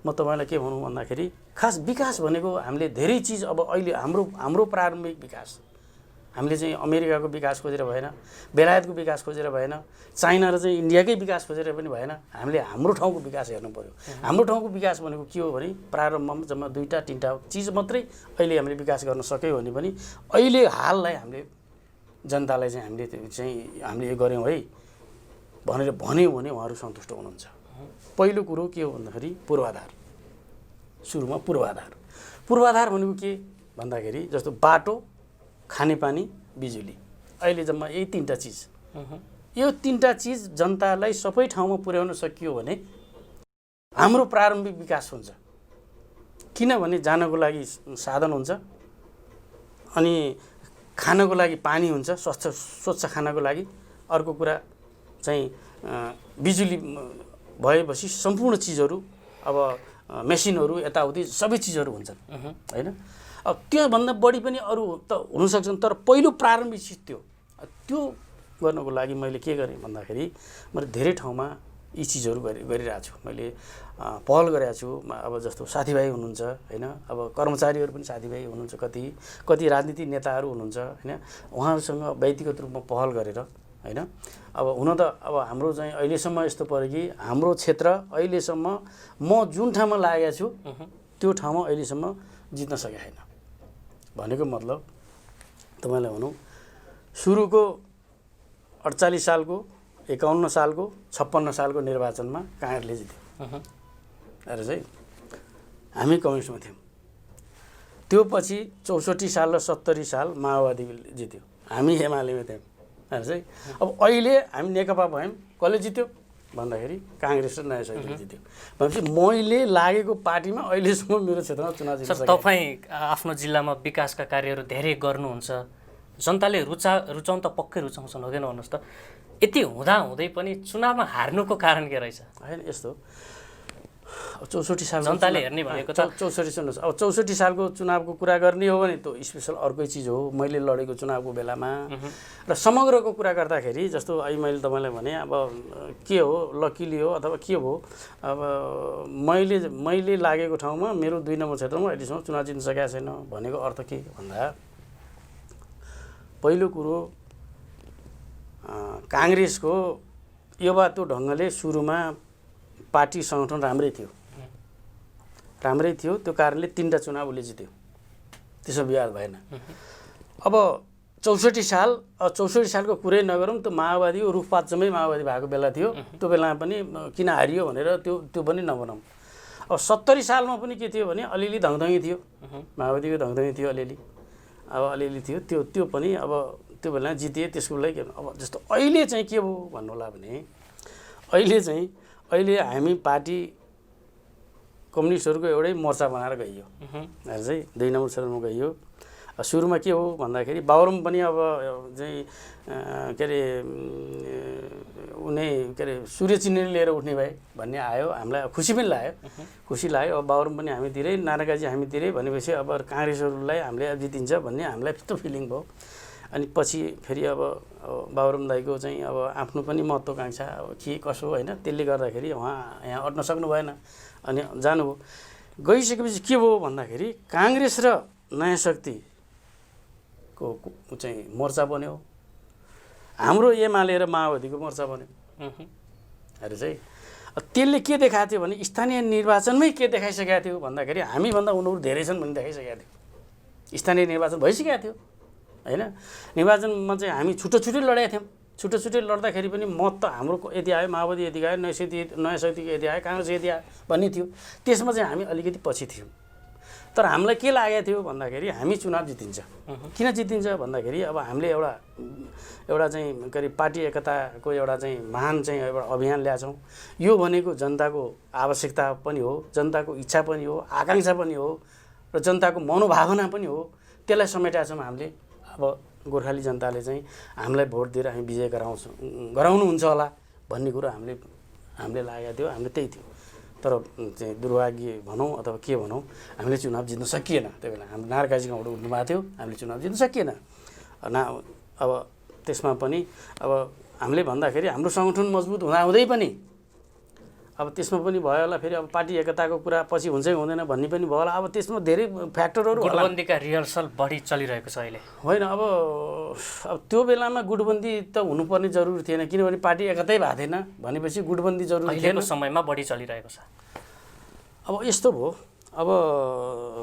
म तपाईलाई के भनौँ भन्दाखेरि खास विकास भनेको हामीले धेरै चीज अब अहिले हाम्रो प्रारम्भिक विकास हामीले चाहिँ अमेरिकाको विकास खोजेर भएन, बेलायतको विकास खोजेर भएन, चाइना र चाहिँ इन्डियाकै विकास खोजेर पनि भएन। हामीले हाम्रो ठाउँको विकास हेर्नु पर्यो। हाम्रो ठाउँको विकास भनेको के हो भने प्रारम्भमा जम्मा 2-3टा चीज मात्रै अहिले हामीले विकास गर्न सक्यौ भने पनि अहिले हाललाई हामीले जनतालाई चाहिँ हामीले यो गर्यौं है भनेर भन्यो भने उहाँहरु सन्तुष्ट हुनुहुन्छ। पहिलो कुरो के हो भन्दाखेरि पूर्वाधार। सुरुमा पूर्वाधार भनेको के भन्दाखेरि जस्तो बाटो, खानेपानी, बिजुली, अहिले जम्मा यही 3टा चीज। यो 3टा चीज जनतालाई सबै ठाउँमा पुर्याउन सकियो भने हाम्रो प्रारम्भिक विकास हुन्छ। किनभने जानको लागि साधन हुन्छ, अनि खानको लागि पानी हुन्छ, स्वच्छ खानको लागि। अर्को कुरा चाहिँ बिजुली भएपछि सम्पूर्ण चीजहरु अब मेसिनहरु यताउति सबै चीजहरु हुन्छन् हैन। अब त्यो भन्दा बढी पनि अरु त हुन सक्छन्, तर पहिलो प्रारम्भिक चीज त्यो गर्नको लागि मैले के गरेँ भन्दाखेरि मैले धेरै ठाउँमा यी चीजहरु गरिरहेको छु। मैले पहल गरेको छु। अब जस्तो साथीभाइ हुनुहुन्छ हैन, अब कर्मचारीहरु पनि साथीभाइ हुनुहुन्छ, कति राजनीतिक नेताहरु हुनुहुन्छ हैन, उहाँहरुसँग व्यक्तिगत रूपमा पहल गरेर हैन। अब हुन त अब हाम्रो चाहिँ अहिलेसम्म यस्तो पर्यो कि हाम्रो क्षेत्र अहिलेसम्म म जुन ठाउँमा लागेको छु त्यो ठाउँमा अहिलेसम्म जित्न सकेको छैन। भनेको मतलब तपाईलाई भनौं सुरुको 48 सालको, 51 सालको, 56 सालको निर्वाचनमा कांग्रेसले जित्यो। अरे चाहिँ हामी कम्युनिस्टमा थियौं। त्यो पछि 64 साल र 70 साल माओवादीले जित्यो, हामी एमालेमा थियौं। अरे चाहिँ अब अहिले हामी नेकपा भयौं, कसले जित्यो भन्दाखेरि कांग्रेस र नयाँ शक्तिले जित्यो। भनेपछि मैले लागेको पार्टीमा अहिलेसम्म मेरो क्षेत्रमा चुनाव जित्न सकेको। तपाई आफ्नो जिल्लामा विकासका कार्यहरू धेरै गर्नुहुन्छ, जनताले रुचाउन त पक्कै रुचाउँछन्, हो किन भन्नुस् त। यति हुँदै पनि चुनावमा हार्नुको कारण के रहेछ? हैन यस्तो 64 साल जनताले हेर्ने भनेको त 64 सुन्नुस्, अब 64 सालको चुनावको कुरा गर्ने हो भने त्यो स्पेशल अर्कै चीज हो। मैले लडेको चुनावको बेलामा र समग्रको कुरा गर्दाखेरि जस्तो अहिले मैले तपाईलाई भने अब के हो, लकिली हो अथवा के हो, अब मैले लागेको ठाउँमा मेरो 2 नम्बर क्षेत्रमा अहिलेसम्म चुनाव जित्न सकेको छैन भनेको अर्थ के भन्दा पहिलो कुरो कांग्रेसको युवा त्यो ढंगले सुरुमा पार्टी संगठन राम्रै थियो। त्यो कारणले 3टा चुनाव उसले जित्यो, त्यसो विवाद भएन। अब 64 सालको कुरै नगरौँ, त्यो माओवादी रुखपात जम्मै माओवादी भएको बेला थियो। त्यो बेलामा पनि किन हारियो भनेर त्यो पनि नभनौँ। अब 70 सालमा पनि के थियो भने अलिअलि धङधङी थियो, माओवादीको धङधङी थियो अलिअलि, अब अलिअलि थियो। त्यो पनि अब त्यो बेला जितिए, त्यसको लागि अब जस्तो अहिले चाहिँ के हो भन्नु होला भने अहिले हामी पार्टी कम्युनिस्टहरुको एउटै मोर्चा बनाएर गइयो। अहिले चाहिँ 2 नम्बर क्षेत्रमा गइयो। सुरुमा के हो भन्दाखेरि बाबुराम पनि अब चाहिँ के अरे सूर्य चिन्ह लिएर उठ्ने भए भन्ने आयो। हामीलाई खुसी पनि लाग्यो, खुसी लाग्यो। अब बाबुराम पनि हामीतिरै, नारायणजी हामीतिरै भनेपछि अब कांग्रेसहरुलाई हामीले जितिन्छ भन्ने हामीलाई त्यस्तो फिलिङ भयो। अनि पछि फेरि अब बाबुराम दाइको चाहिँ अब आफ्नो पनि महत्त्वाकांक्षा अब के कसो हैन, त्यसले गर्दाखेरि उहाँ यहाँ अट्न सक्नु भएन अनि जानुभयो। गइसकेपछि के भयो भन्दाखेरि कांग्रेस र नयाँ शक्तिको चाहिँ मोर्चा बन्यो। हाम्रो एमाले र माओवादीको मोर्चा बन्यो अरे चाहिँ त्यसले के देखाएको थियो भने स्थानीय निर्वाचनमै के देखाइसकेको थियो भन्दाखेरि हामीभन्दा उनीहरू धेरै छन् भन्ने देखाइसकेको थियो। स्थानीय निर्वाचन भइसकेको थियो होइन, निर्वाचनमा चाहिँ हामी छुट्टै लडेका थियौँ। छुट्टै लड्दाखेरि पनि मत त हाम्रो यति आयो, माओवादी यति आयो, नयाँ शक्तिको यति आयो, काङ्ग्रेस यति आयो भन्ने थियो। त्यसमा चाहिँ हामी अलिकति पछि थियौँ। तर हामीलाई के लागेको थियो भन्दाखेरि हामी चुनाव जितिन्छ। किन जितिन्छ भन्दाखेरि अब हामीले एउटा चाहिँ करिब पार्टी एकताको एउटा चाहिँ महान चाहिँ एउटा अभियान ल्याएछौँ। यो भनेको जनताको आवश्यकता पनि हो, जनताको इच्छा पनि हो, आकाङ्क्षा पनि हो र जनताको मनोभावना पनि हो। त्यसलाई समेटेका छौँ हामीले। अब गोर्खाली जनताले चाहिँ हामीलाई भोट दिएर हामी विजय गराउनुहुन्छ होला भन्ने कुरो हामीले लागेको थियो। हामीले त्यही थियो। तर चाहिँ दुर्भाग्य भनौँ अथवा के भनौँ, हामीले चुनाव जित्न सकिएन। त्यो बेला हाम्रो नारकाजी गाउँबाट उठ्नु भएको थियो, हामीले चुनाव जित्न सकिएन। अब त्यसमा पनि अब हामीले भन्दाखेरि हाम्रो सङ्गठन मजबुत हुँदै पनि अब त्यसमा पनि भयो होला। फेरि अब पार्टी एकताको कुरा पछि हुन्छ कि हुँदैन भन्ने पनि भयो होला। अब त्यसमा धेरै फ्याक्टरहरू, गुटबन्दीका रिहर्सल बढी चलिरहेको छ अहिले होइन। अब त्यो बेलामा गुटबन्दी त हुनुपर्ने जरुरी थिएन, किनभने पार्टी एकतै भएको थिएन भनेपछि गुटबन्दी जरुरी थिएन। समयमा बढी चलिरहेको छ। अब यस्तो भयो। अब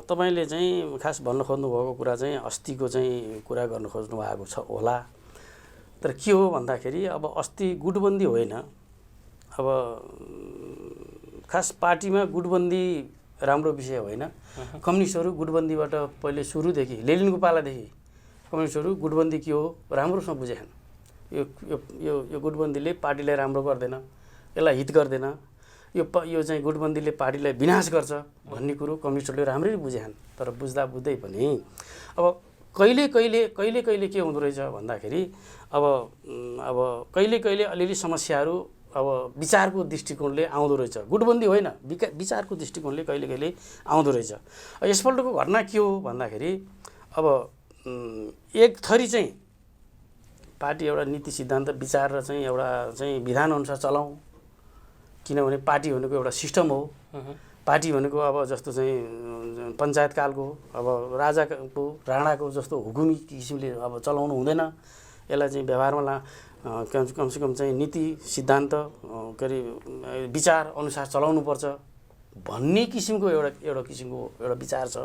तपाईँले चाहिँ खास भन्न खोज्नुभएको कुरा चाहिँ अस्तिको चाहिँ कुरा गर्न खोज्नु भएको छ होला। तर के हो भन्दाखेरि अब अस्ति गुटबन्दी होइन, अब खास पार्टीमा गुटबन्दी राम्रो विषय होइन। कम्युनिस्टहरू गुटबन्दीबाट पहिले सुरुदेखि लेनिनको पालादेखि कम्युनिस्टहरू गुटबन्दी के हो राम्रोसँग बुझेछन्। यो गुटबन्दीले पार्टीलाई राम्रो गर्दैन, यसलाई हित गर्दैन, यो चाहिँ गुटबन्दीले पार्टीलाई विनाश गर्छ भन्ने कुरो कम्युनिस्टहरूले राम्ररी बुझेछन्। तर बुझ्दै पनि अब कहिले के हुँदो रहेछ भन्दाखेरि अब कहिले अलिअलि समस्याहरू अब विचारको दृष्टिकोणले आउँदो रहेछ। गुटबन्दी होइन, विचारको दृष्टिकोणले कहिले आउँदो रहेछ। यसपल्टको घटना के हो भन्दाखेरि अब एक थरी चाहिँ पार्टी एउटा नीति सिद्धान्त विचार र चाहिँ एउटा चाहिँ विधानअनुसार चलाउँ, किनभने पार्टी भनेको एउटा सिस्टम हो। पार्टी भनेको अब जस्तो चाहिँ पञ्चायतकालको अब राणाको जस्तो हुकुमी किसिमले अब चलाउनु हुँदैन। यसलाई चाहिँ व्यवहारमा कमसेकम चाहिँ नीति सिद्धान्त के अरे विचार अनुसार चलाउनुपर्छ भन्ने किसिमको एउटा विचार छ।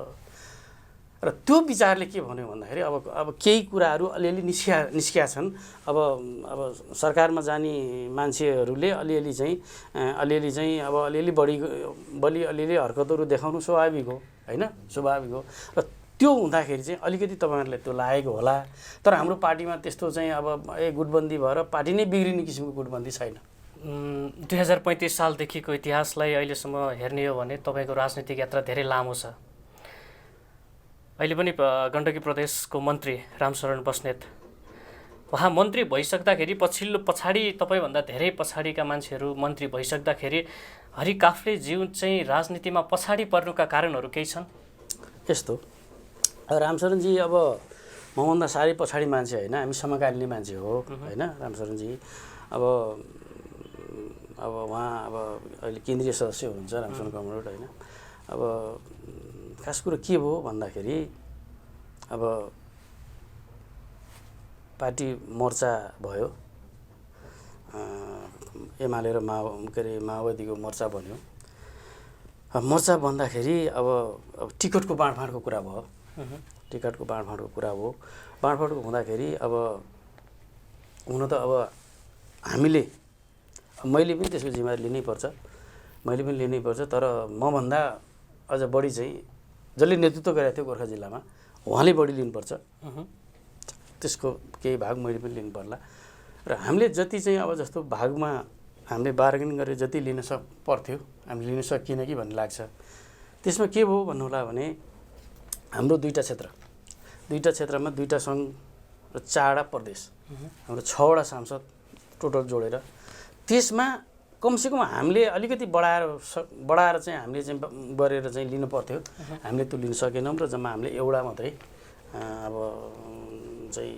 र त्यो विचारले के भन्यो भन्दाखेरि अब केही कुराहरू अलिअलि निस्किया छन्। अब सरकारमा जाने मान्छेहरूले अलिअलि चाहिँ अब अलिअलि बढी अलिअलि हरकतहरू देखाउनु स्वाभाविक हो होइन, स्वाभाविक हो। र त्यो हुँदाखेरि चाहिँ अलिकति तपाईँहरूलाई त्यो लागेको होला। तर हाम्रो पार्टीमा त्यस्तो चाहिँ अब गुटबन्दी भएर पार्टी नै बिग्रिने किसिमको गुटबन्दी छैन। 2035 सालदेखिको इतिहासलाई अहिलेसम्म हेर्ने हो भने तपाईँको राजनीतिक यात्रा धेरै लामो छ। अहिले पनि गण्डकी प्रदेशको मन्त्री रामशरण बस्नेत, उहाँ मन्त्री भइसक्दाखेरि पछाडि तपाईँभन्दा धेरै पछाडिका मान्छेहरू मन्त्री भइसक्दाखेरि हरि काफ्लेज्यू चाहिँ राजनीतिमा पछाडि पर्नुका कारणहरू केही छन्? यस्तो रामशरणजी अब मभन्दा साह्रै पछाडि मान्छे होइन, हामी समकालीन मान्छे हो होइन। रामशरणजी अब उहाँ अब अहिले केन्द्रीय सदस्य हुनुहुन्छ रामशरण कमरेड होइन। अब खास कुरो के भयो भन्दाखेरि अब पार्टी मोर्चा भयो, एमाले र माओवादीको मोर्चा बन्यो। मोर्चा बन्दाखेरि अब टिकटको बाँडफाँडको कुरा भयो। टिकटको बाँडफाँडको कुरा हो। बाँडफाँडको हुँदाखेरि अब हुन त अब मैले पनि त्यसको जिम्मेवारी लिनै पर्छ। तर मभन्दा अझ बढी चाहिँ जसले नेतृत्व गरेको थियो गोर्खा जिल्लामा उहाँले बढी लिनुपर्छ। त्यसको केही भाग मैले पनि लिनु पर्ला। र हामीले जति चाहिँ अब जस्तो भागमा हामीले बार्गेनिङ गरेर जति लिन पर्थ्यो हामीले लिन सकिएन कि भन्ने लाग्छ। त्यसमा के भयो भन्नु होला भने हाम्रो दुईवटा क्षेत्रमा दुईवटा सङ्घ र 4वटा प्रदेश, हाम्रो 6वटा सांसद टोटल जोडेर त्यसमा कमसेकम हामीले अलिकति बढाएर चाहिँ हामीले चाहिँ गरेर चाहिँ लिनु पर्थ्यो। हामीले त्यो लिन सकेनौँ र जम्मा हामीले एउटा मात्रै अब चाहिँ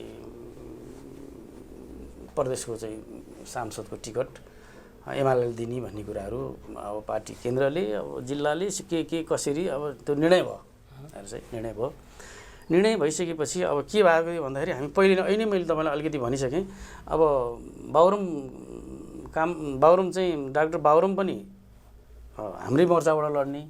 प्रदेशको चाहिँ सांसदको टिकट एमाले दिने भन्ने कुराहरू अब पार्टी केन्द्रले अब जिल्लाले के कसरी अब त्यो निर्णय भयो। निर्णय भइसकेपछि अब के भएको भन्दाखेरि हामी पहिले अहिले मैले तपाईँलाई अलिकति भनिसकेँ। अब बाबुराम चाहिँ डाक्टर बाबुराम पनि हाम्रै मोर्चाबाट लड्ने,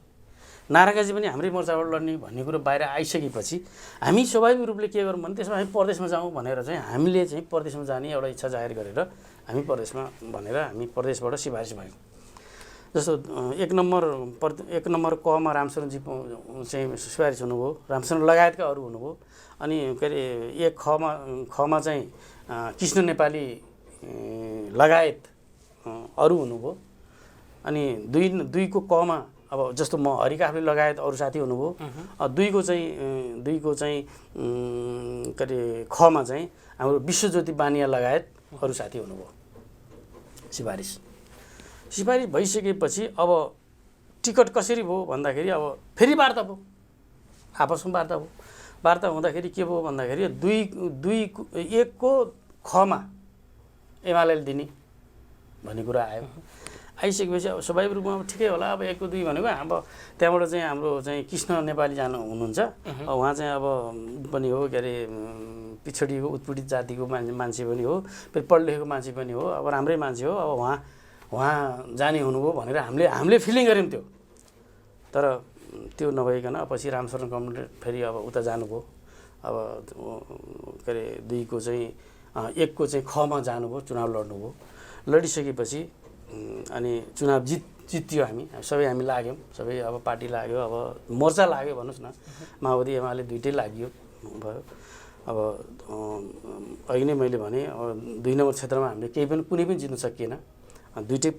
नाराकाजी पनि हाम्रै मोर्चाबाट लड्ने भन्ने कुरो बाहिर आइसकेपछि हामी स्वाभाविक रूपले के गरौँ भने त्यसमा हामी प्रदेशमा जाउँ भनेर चाहिँ हामीले चाहिँ प्रदेशमा जाने एउटा इच्छा जाहेर गरेर हामी प्रदेशमा भनेर हामी प्रदेशबाट सिफारिस भयौँ। जस्तो 1 नम्बर कमा रामशरणजी चाहिँ सिफारिस हुनुभयो, रामशरण लगायतका अरू हुनुभयो। अनि के अरे 1 खमा चाहिँ कृष्ण नेपाली लगायत अरू हुनुभयो। अनि 2 को कमा अब जस्तो म हरि काफ्ले लगायत अरू साथी हुनुभयो। 2 को चाहिँ के अरे खमा चाहिँ हाम्रो विश्वज्योति बानिया लगायत अरू साथी हुनुभयो। सिफारिस भइसकेपछि अब टिकट कसरी भयो भन्दाखेरि अब फेरि वार्ता भयो, आपसमा वार्ता हुँदाखेरि के भयो भन्दाखेरि 1 को खमा एमालेले दिने भन्ने कुरा आयो। आइसकेपछि अब स्वाभाविक रूपमा अब ठिकै होला, अब 1 को 2 भनेको अब त्यहाँबाट चाहिँ हाम्रो चाहिँ कृष्ण नेपाली जानु हुनुहुन्छ। उहाँ चाहिँ अब पनि हो के अरे पिछडिएको उत्पीडित जातिको मान्छे पनि हो, फेरि पढ लेखेको मान्छे पनि हो, अब राम्रै मान्छे हो। अब उहाँ जाने हुनुभयो भनेर हामीले फिलिङ गऱ्यौँ त्यो। तर त्यो नभइकन पछि रामशरण कमरेड फेरि अब उता जानुभयो। अब के अरे 2 को चाहिँ 1 को चाहिँ खमा जानुभयो, चुनाव लड्नुभयो। लडिसकेपछि अनि चुनाव जित्यो। हामी लाग्यौँ, सबै अब पार्टी लाग्यो, अब मोर्चा लाग्यो भनोस् न, माओवादी एमाले दुइटै लाग्यो भयो। अब अघि नै मैले भने 2 नम्बर क्षेत्रमा हामीले कुनै पनि जित्न सकिएन। दुइटै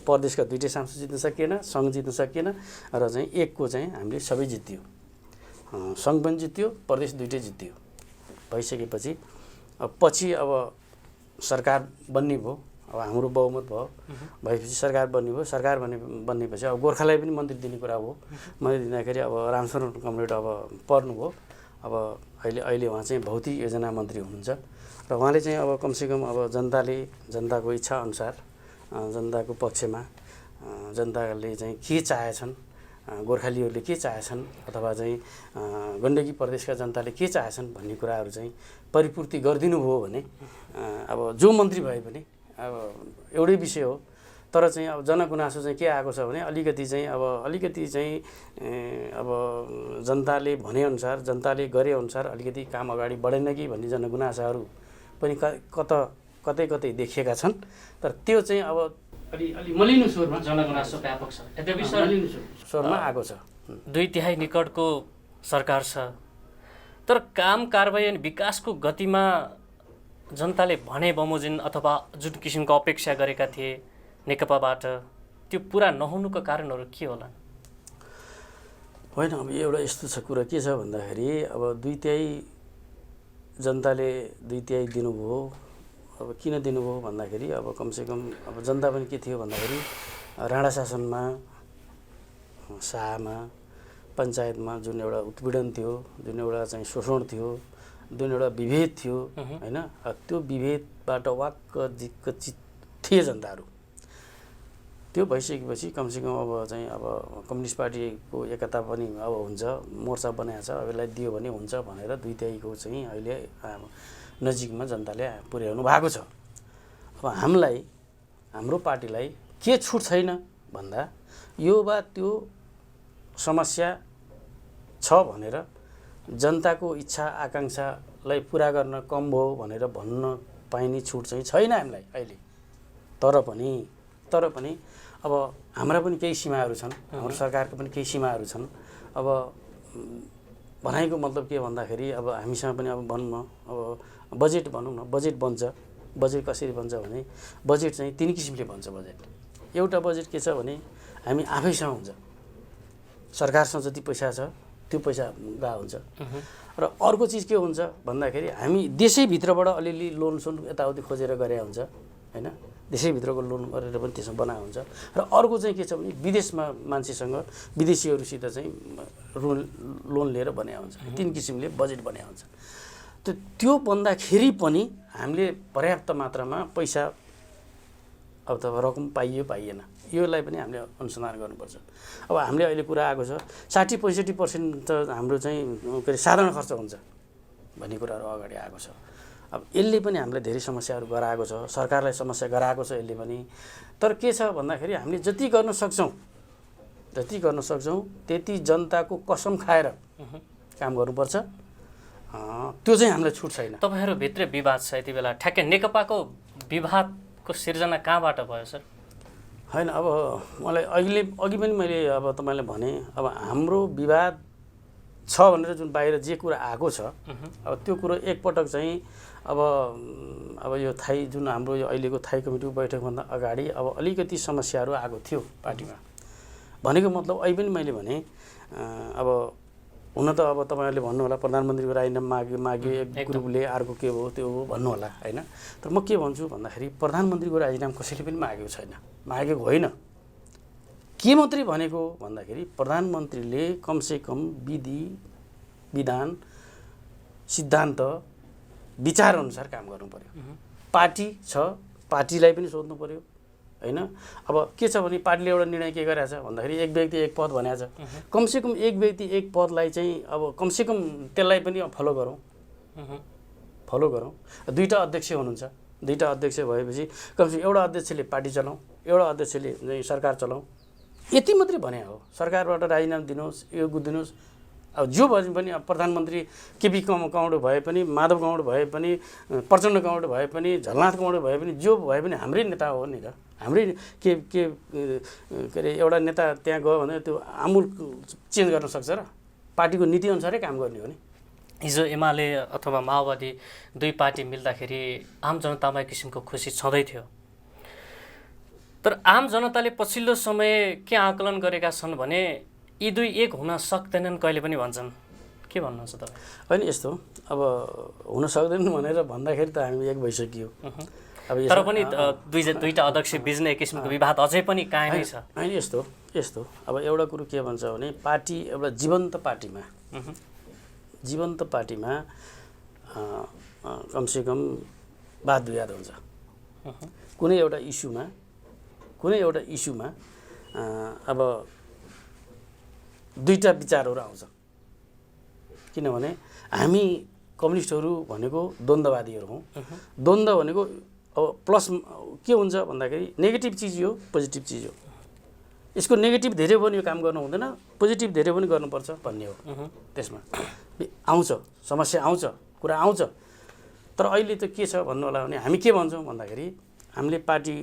प्रदेशका दुइटै सांसद जित्न सकिएन, सङ्घ जित्न सकिएन र चाहिँ 1 को चाहिँ हामीले सबै जित्यो, सङ्घ पनि जित्यो, प्रदेश दुइटै जित्यो। भइसकेपछि पछि अब सरकार बन्ने भयो। अब हाम्रो बहुमत भयो, भएपछि सरकार बन्ने भयो। सरकार बन्नेपछि अब गोर्खालाई पनि मन्त्री दिने कुरा हो। मन्त्री दिँदाखेरि अब रामशरण कमरेड अब पर्नुभयो। अब अहिले उहाँ चाहिँ भौतिक योजना मन्त्री हुनुहुन्छ र उहाँले चाहिँ अब कमसेकम अब जनताको इच्छा अनुसार जनताको पक्षमा जनताले चाहिँ के चाहेछन्, गोर्खालीहरूले के चाहेछन् अथवा चाहिँ गण्डकी प्रदेशका जनताले के चाहेछन् भन्ने कुराहरू चाहिँ परिपूर्ति गरिदिनु भयो भने अब जो मन्त्री भए पनि अब एउटै विषय हो। तर चाहिँ अब जनगुनासो चाहिँ के आएको छ भने अलिकति चाहिँ अब जनताले भनेअनुसार, जनताले गरेअनुसार अलिकति काम अगाडि बढेन कि भन्ने जनगुनासाहरू पनि कतै देखिएका छन्। तर त्यो चाहिँ अब अलि मलिनो स्वरमा जनगुनासो व्यापक छ, यद्यपि मलिनो स्वरमा आएको छ। 2/3 निकटको सरकार छ, तर काम कारबाही अनि विकासको गतिमा जनताले भने बमोजिम अथवा जुन किसिमको अपेक्षा गरेका थिए नेकपाबाट त्यो पुरा नहुनुको कारणहरू के होला? होइन, अब एउटा यस्तो छ कुरा के छ भन्दाखेरि अब 2/3 जनताले 2/3 दिनुभयो। अब किन दिनुभयो भन्दाखेरि अब कमसेकम अब जनता पनि के थियो भन्दाखेरि राणा शासनमा, शाहमा, पञ्चायतमा जुन एउटा उत्पीडन थियो, जुन एउटा चाहिँ शोषण थियो, जुन एउटा विभेद थियो होइन, त्यो विभेदबाट वाक्क जिक्क थिए जनताहरू। त्यो भइसकेपछि कमसेकम अब चाहिँ अब कम्युनिस्ट पार्टीको एकता पनि अब हुन्छ, मोर्चा बनाएको छ, अब यसलाई दियो भने हुन्छ भनेर 2/3 को चाहिँ अहिले नजिकमा जनताले पुर्याउनु भएको छ। अब हाम्रो पार्टीलाई के छुट छैन भन्दा यो वा त्यो समस्या छ भनेर जनताको इच्छा आकाङ्क्षालाई पुरा गर्न कम भयो भनेर भन्न पाइने छुट चाहिँ छैन हामीलाई अहिले। तर पनि अब हाम्रा पनि केही सीमाहरू छन्, हाम्रो सरकारको पनि केही सीमाहरू छन्। अब भनाइको मतलब के भन्दाखेरि अब हामीसँग पनि अब भनौँ न, अब बजेट भनौँ न, बजेट बन्छ। बजेट कसरी बन्छ भने बजेट चाहिँ 3 किसिमले बन्छ। बजेट एउटा बजेट के छ भने हामी आफैसँग हुन्छ, सरकारसँग जति पैसा छ त्यो पैसा गा हुन्छ। र अर्को चिज के हुन्छ भन्दाखेरि हामी देशैभित्रबाट अलिअलि लोनसोन यताउति खोजेर गरे हुन्छ होइन, देशैभित्रको लोन गरेर पनि त्यसमा बनाएको हुन्छ। र अर्को चाहिँ के छ भने विदेशमा मान्छेसँग, विदेशीहरूसित चाहिँ लोन लिएर बनाएको हुन्छ। 3 किसिमले बजेट बनाएको हुन्छ। त्यो भन्दाखेरि पनि हामीले पर्याप्त मात्रामा पैसा अब त रकम पाइएन, योलाई पनि हामीले अनुसन्धान गर्नुपर्छ। अब हामीले अहिले कुरा आएको छ 60-65% त हाम्रो चाहिँ के अरे साधारण खर्च हुन्छ। भन्ने कुराहरू अगाडि आएको छ। अब यसले पनि हामीलाई धेरै समस्याहरू गराएको छ, सरकारलाई समस्या गराएको छ यसले पनि। तर के छ भन्दाखेरि हामीले जति गर्न सक्छौँ त्यति जनताको कसम खाएर काम गर्नुपर्छ। त्यो चाहिँ हामीलाई छुट छैन। तपाईँहरू भित्र विवाद छ यति बेला, ठ्याक्कै नेकपाको विवादको सिर्जना कहाँबाट भयो सर? होइन, अब मलाई अघि पनि मैले अब तपाईँलाई भने, अब हाम्रो विवाद छ भनेर जुन बाहिर जे कुरा आएको छ, अब त्यो कुरो एकपटक चाहिँ अब यो थाई जुन हाम्रो यो अहिलेको थाई कमिटीको बैठकभन्दा अगाडि अब अलिकति समस्याहरू आएको थियो पार्टीमा। भनेको मतलब अहिले पनि मैले भने अब हुन त अब तपाईँहरूले भन्नु होला प्रधानमन्त्रीको राजीनामा माग्यो एक ग्रुपले, अर्को के हो त्यो हो भन्नु होला होइन। तर म के भन्छु भन्दाखेरि प्रधानमन्त्रीको राजीनामा कसैले पनि मागेको छैन, मागेको होइन। के मात्रै भनेको भन्दाखेरि प्रधानमन्त्रीले कमसेकम विधि विधान सिद्धान्त विचारअनुसार काम गर्नु पर्यो। पार्टी छ, पार्टीलाई पनि सोध्नु पर्यो होइन। अब के छ भने पार्टीले एउटा निर्णय के गरेछ भन्दाखेरि एक व्यक्ति एक पद भनेको छ। कमसेकम एक व्यक्ति एक पदलाई चाहिँ अब कमसेकम त्यसलाई पनि फलो गरौँ। दुईवटा अध्यक्ष हुनुहुन्छ, दुईवटा अध्यक्ष भएपछि कमसेकम एउटा अध्यक्षले पार्टी चलाउँ, एउटा अध्यक्षले चाहिँ सरकार चलाउँ, यति मात्रै भने हो। सरकारबाट राजीनामा दिनुहोस्, यो दिनुहोस्। अब जो भए पनि अब प्रधानमन्त्री केपी कमौड भए पनि, माधव कमौड भए पनि, प्रचण्ड कमौड भए पनि, झलनाथ कमौड भए पनि, जो भए पनि हाम्रै नेता हो नि त। हाम्रै के अरे एउटा नेता त्यहाँ गयो भने त्यो आमूल चेन्ज गर्न सक्छ र? पार्टीको नीतिअनुसारै काम गर्ने हो नि। हिजो एमाले अथवा माओवादी दुई पार्टी मिल्दाखेरि आम जनतामा एक किसिमको खुसी छँदै थियो। तर आम जनताले पछिल्लो समय के आकलन गरेका छन् भने यी दुई एक हुन सक्दैनन् कहिले पनि भन्छन्। के भन्नुहुन्छ तपाईँ? होइन, यस्तो अब हुन सक्दैनन् भनेर भन्दाखेरि त हामी एक भइसक्यो। अब तर पनि दुईटा अध्यक्ष बिच नै एक किसिमको विवाद अझै पनि कायमै छ। होइन, यस्तो अब एउटा कुरो के भन्छ भने पार्टी एउटा जीवन्त पार्टीमा कमसेकम वाद विवाद हुन्छ। कुनै एउटा इस्युमा अब दुईवटा विचारहरू आउँछ। किनभने हामी कम्युनिस्टहरू भनेको द्वन्द्ववादीहरू हौँ। द्वन्द्व भनेको अब प्लस के हुन्छ भन्दाखेरि नेगेटिभ चिज हो, पोजिटिभ चिज हो। यसको नेगेटिभ धेरै पनि यो काम गर्नु हुँदैन, पोजिटिभ धेरै पनि गर्नुपर्छ भन्ने हो। त्यसमा आउँछ समस्या, आउँछ कुरा आउँछ। तर अहिले त के छ भन्नु होला भने हामी के भन्छौँ भन्दाखेरि हामीले पार्टी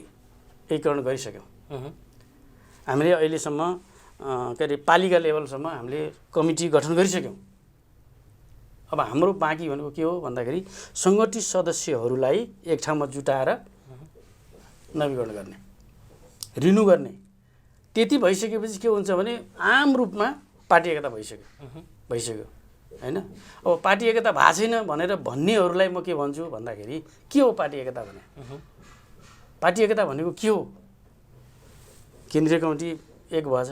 एकीकरण गरिसक्यौँ। हामीले अहिलेसम्म के अरे पालिका लेभलसम्म हामीले कमिटी गठन गरिसक्यौँ। अब हाम्रो बाँकी भनेको के हो भन्दाखेरि सङ्गठित सदस्यहरूलाई एक ठाउँमा जुटाएर नवीकरण गर्ने, रिन्यू गर्ने। त्यति भइसकेपछि के हुन्छ भने आम रूपमा पार्टी एकता भइसक्यो होइन। अब पार्टी एकता भएको छैन भनेर भन्नेहरूलाई म के भन्छु भन्दाखेरि के हो पार्टी एकता भने? पार्टी एकता भनेको के हो? केन्द्रीय कमिटी एक भएछ,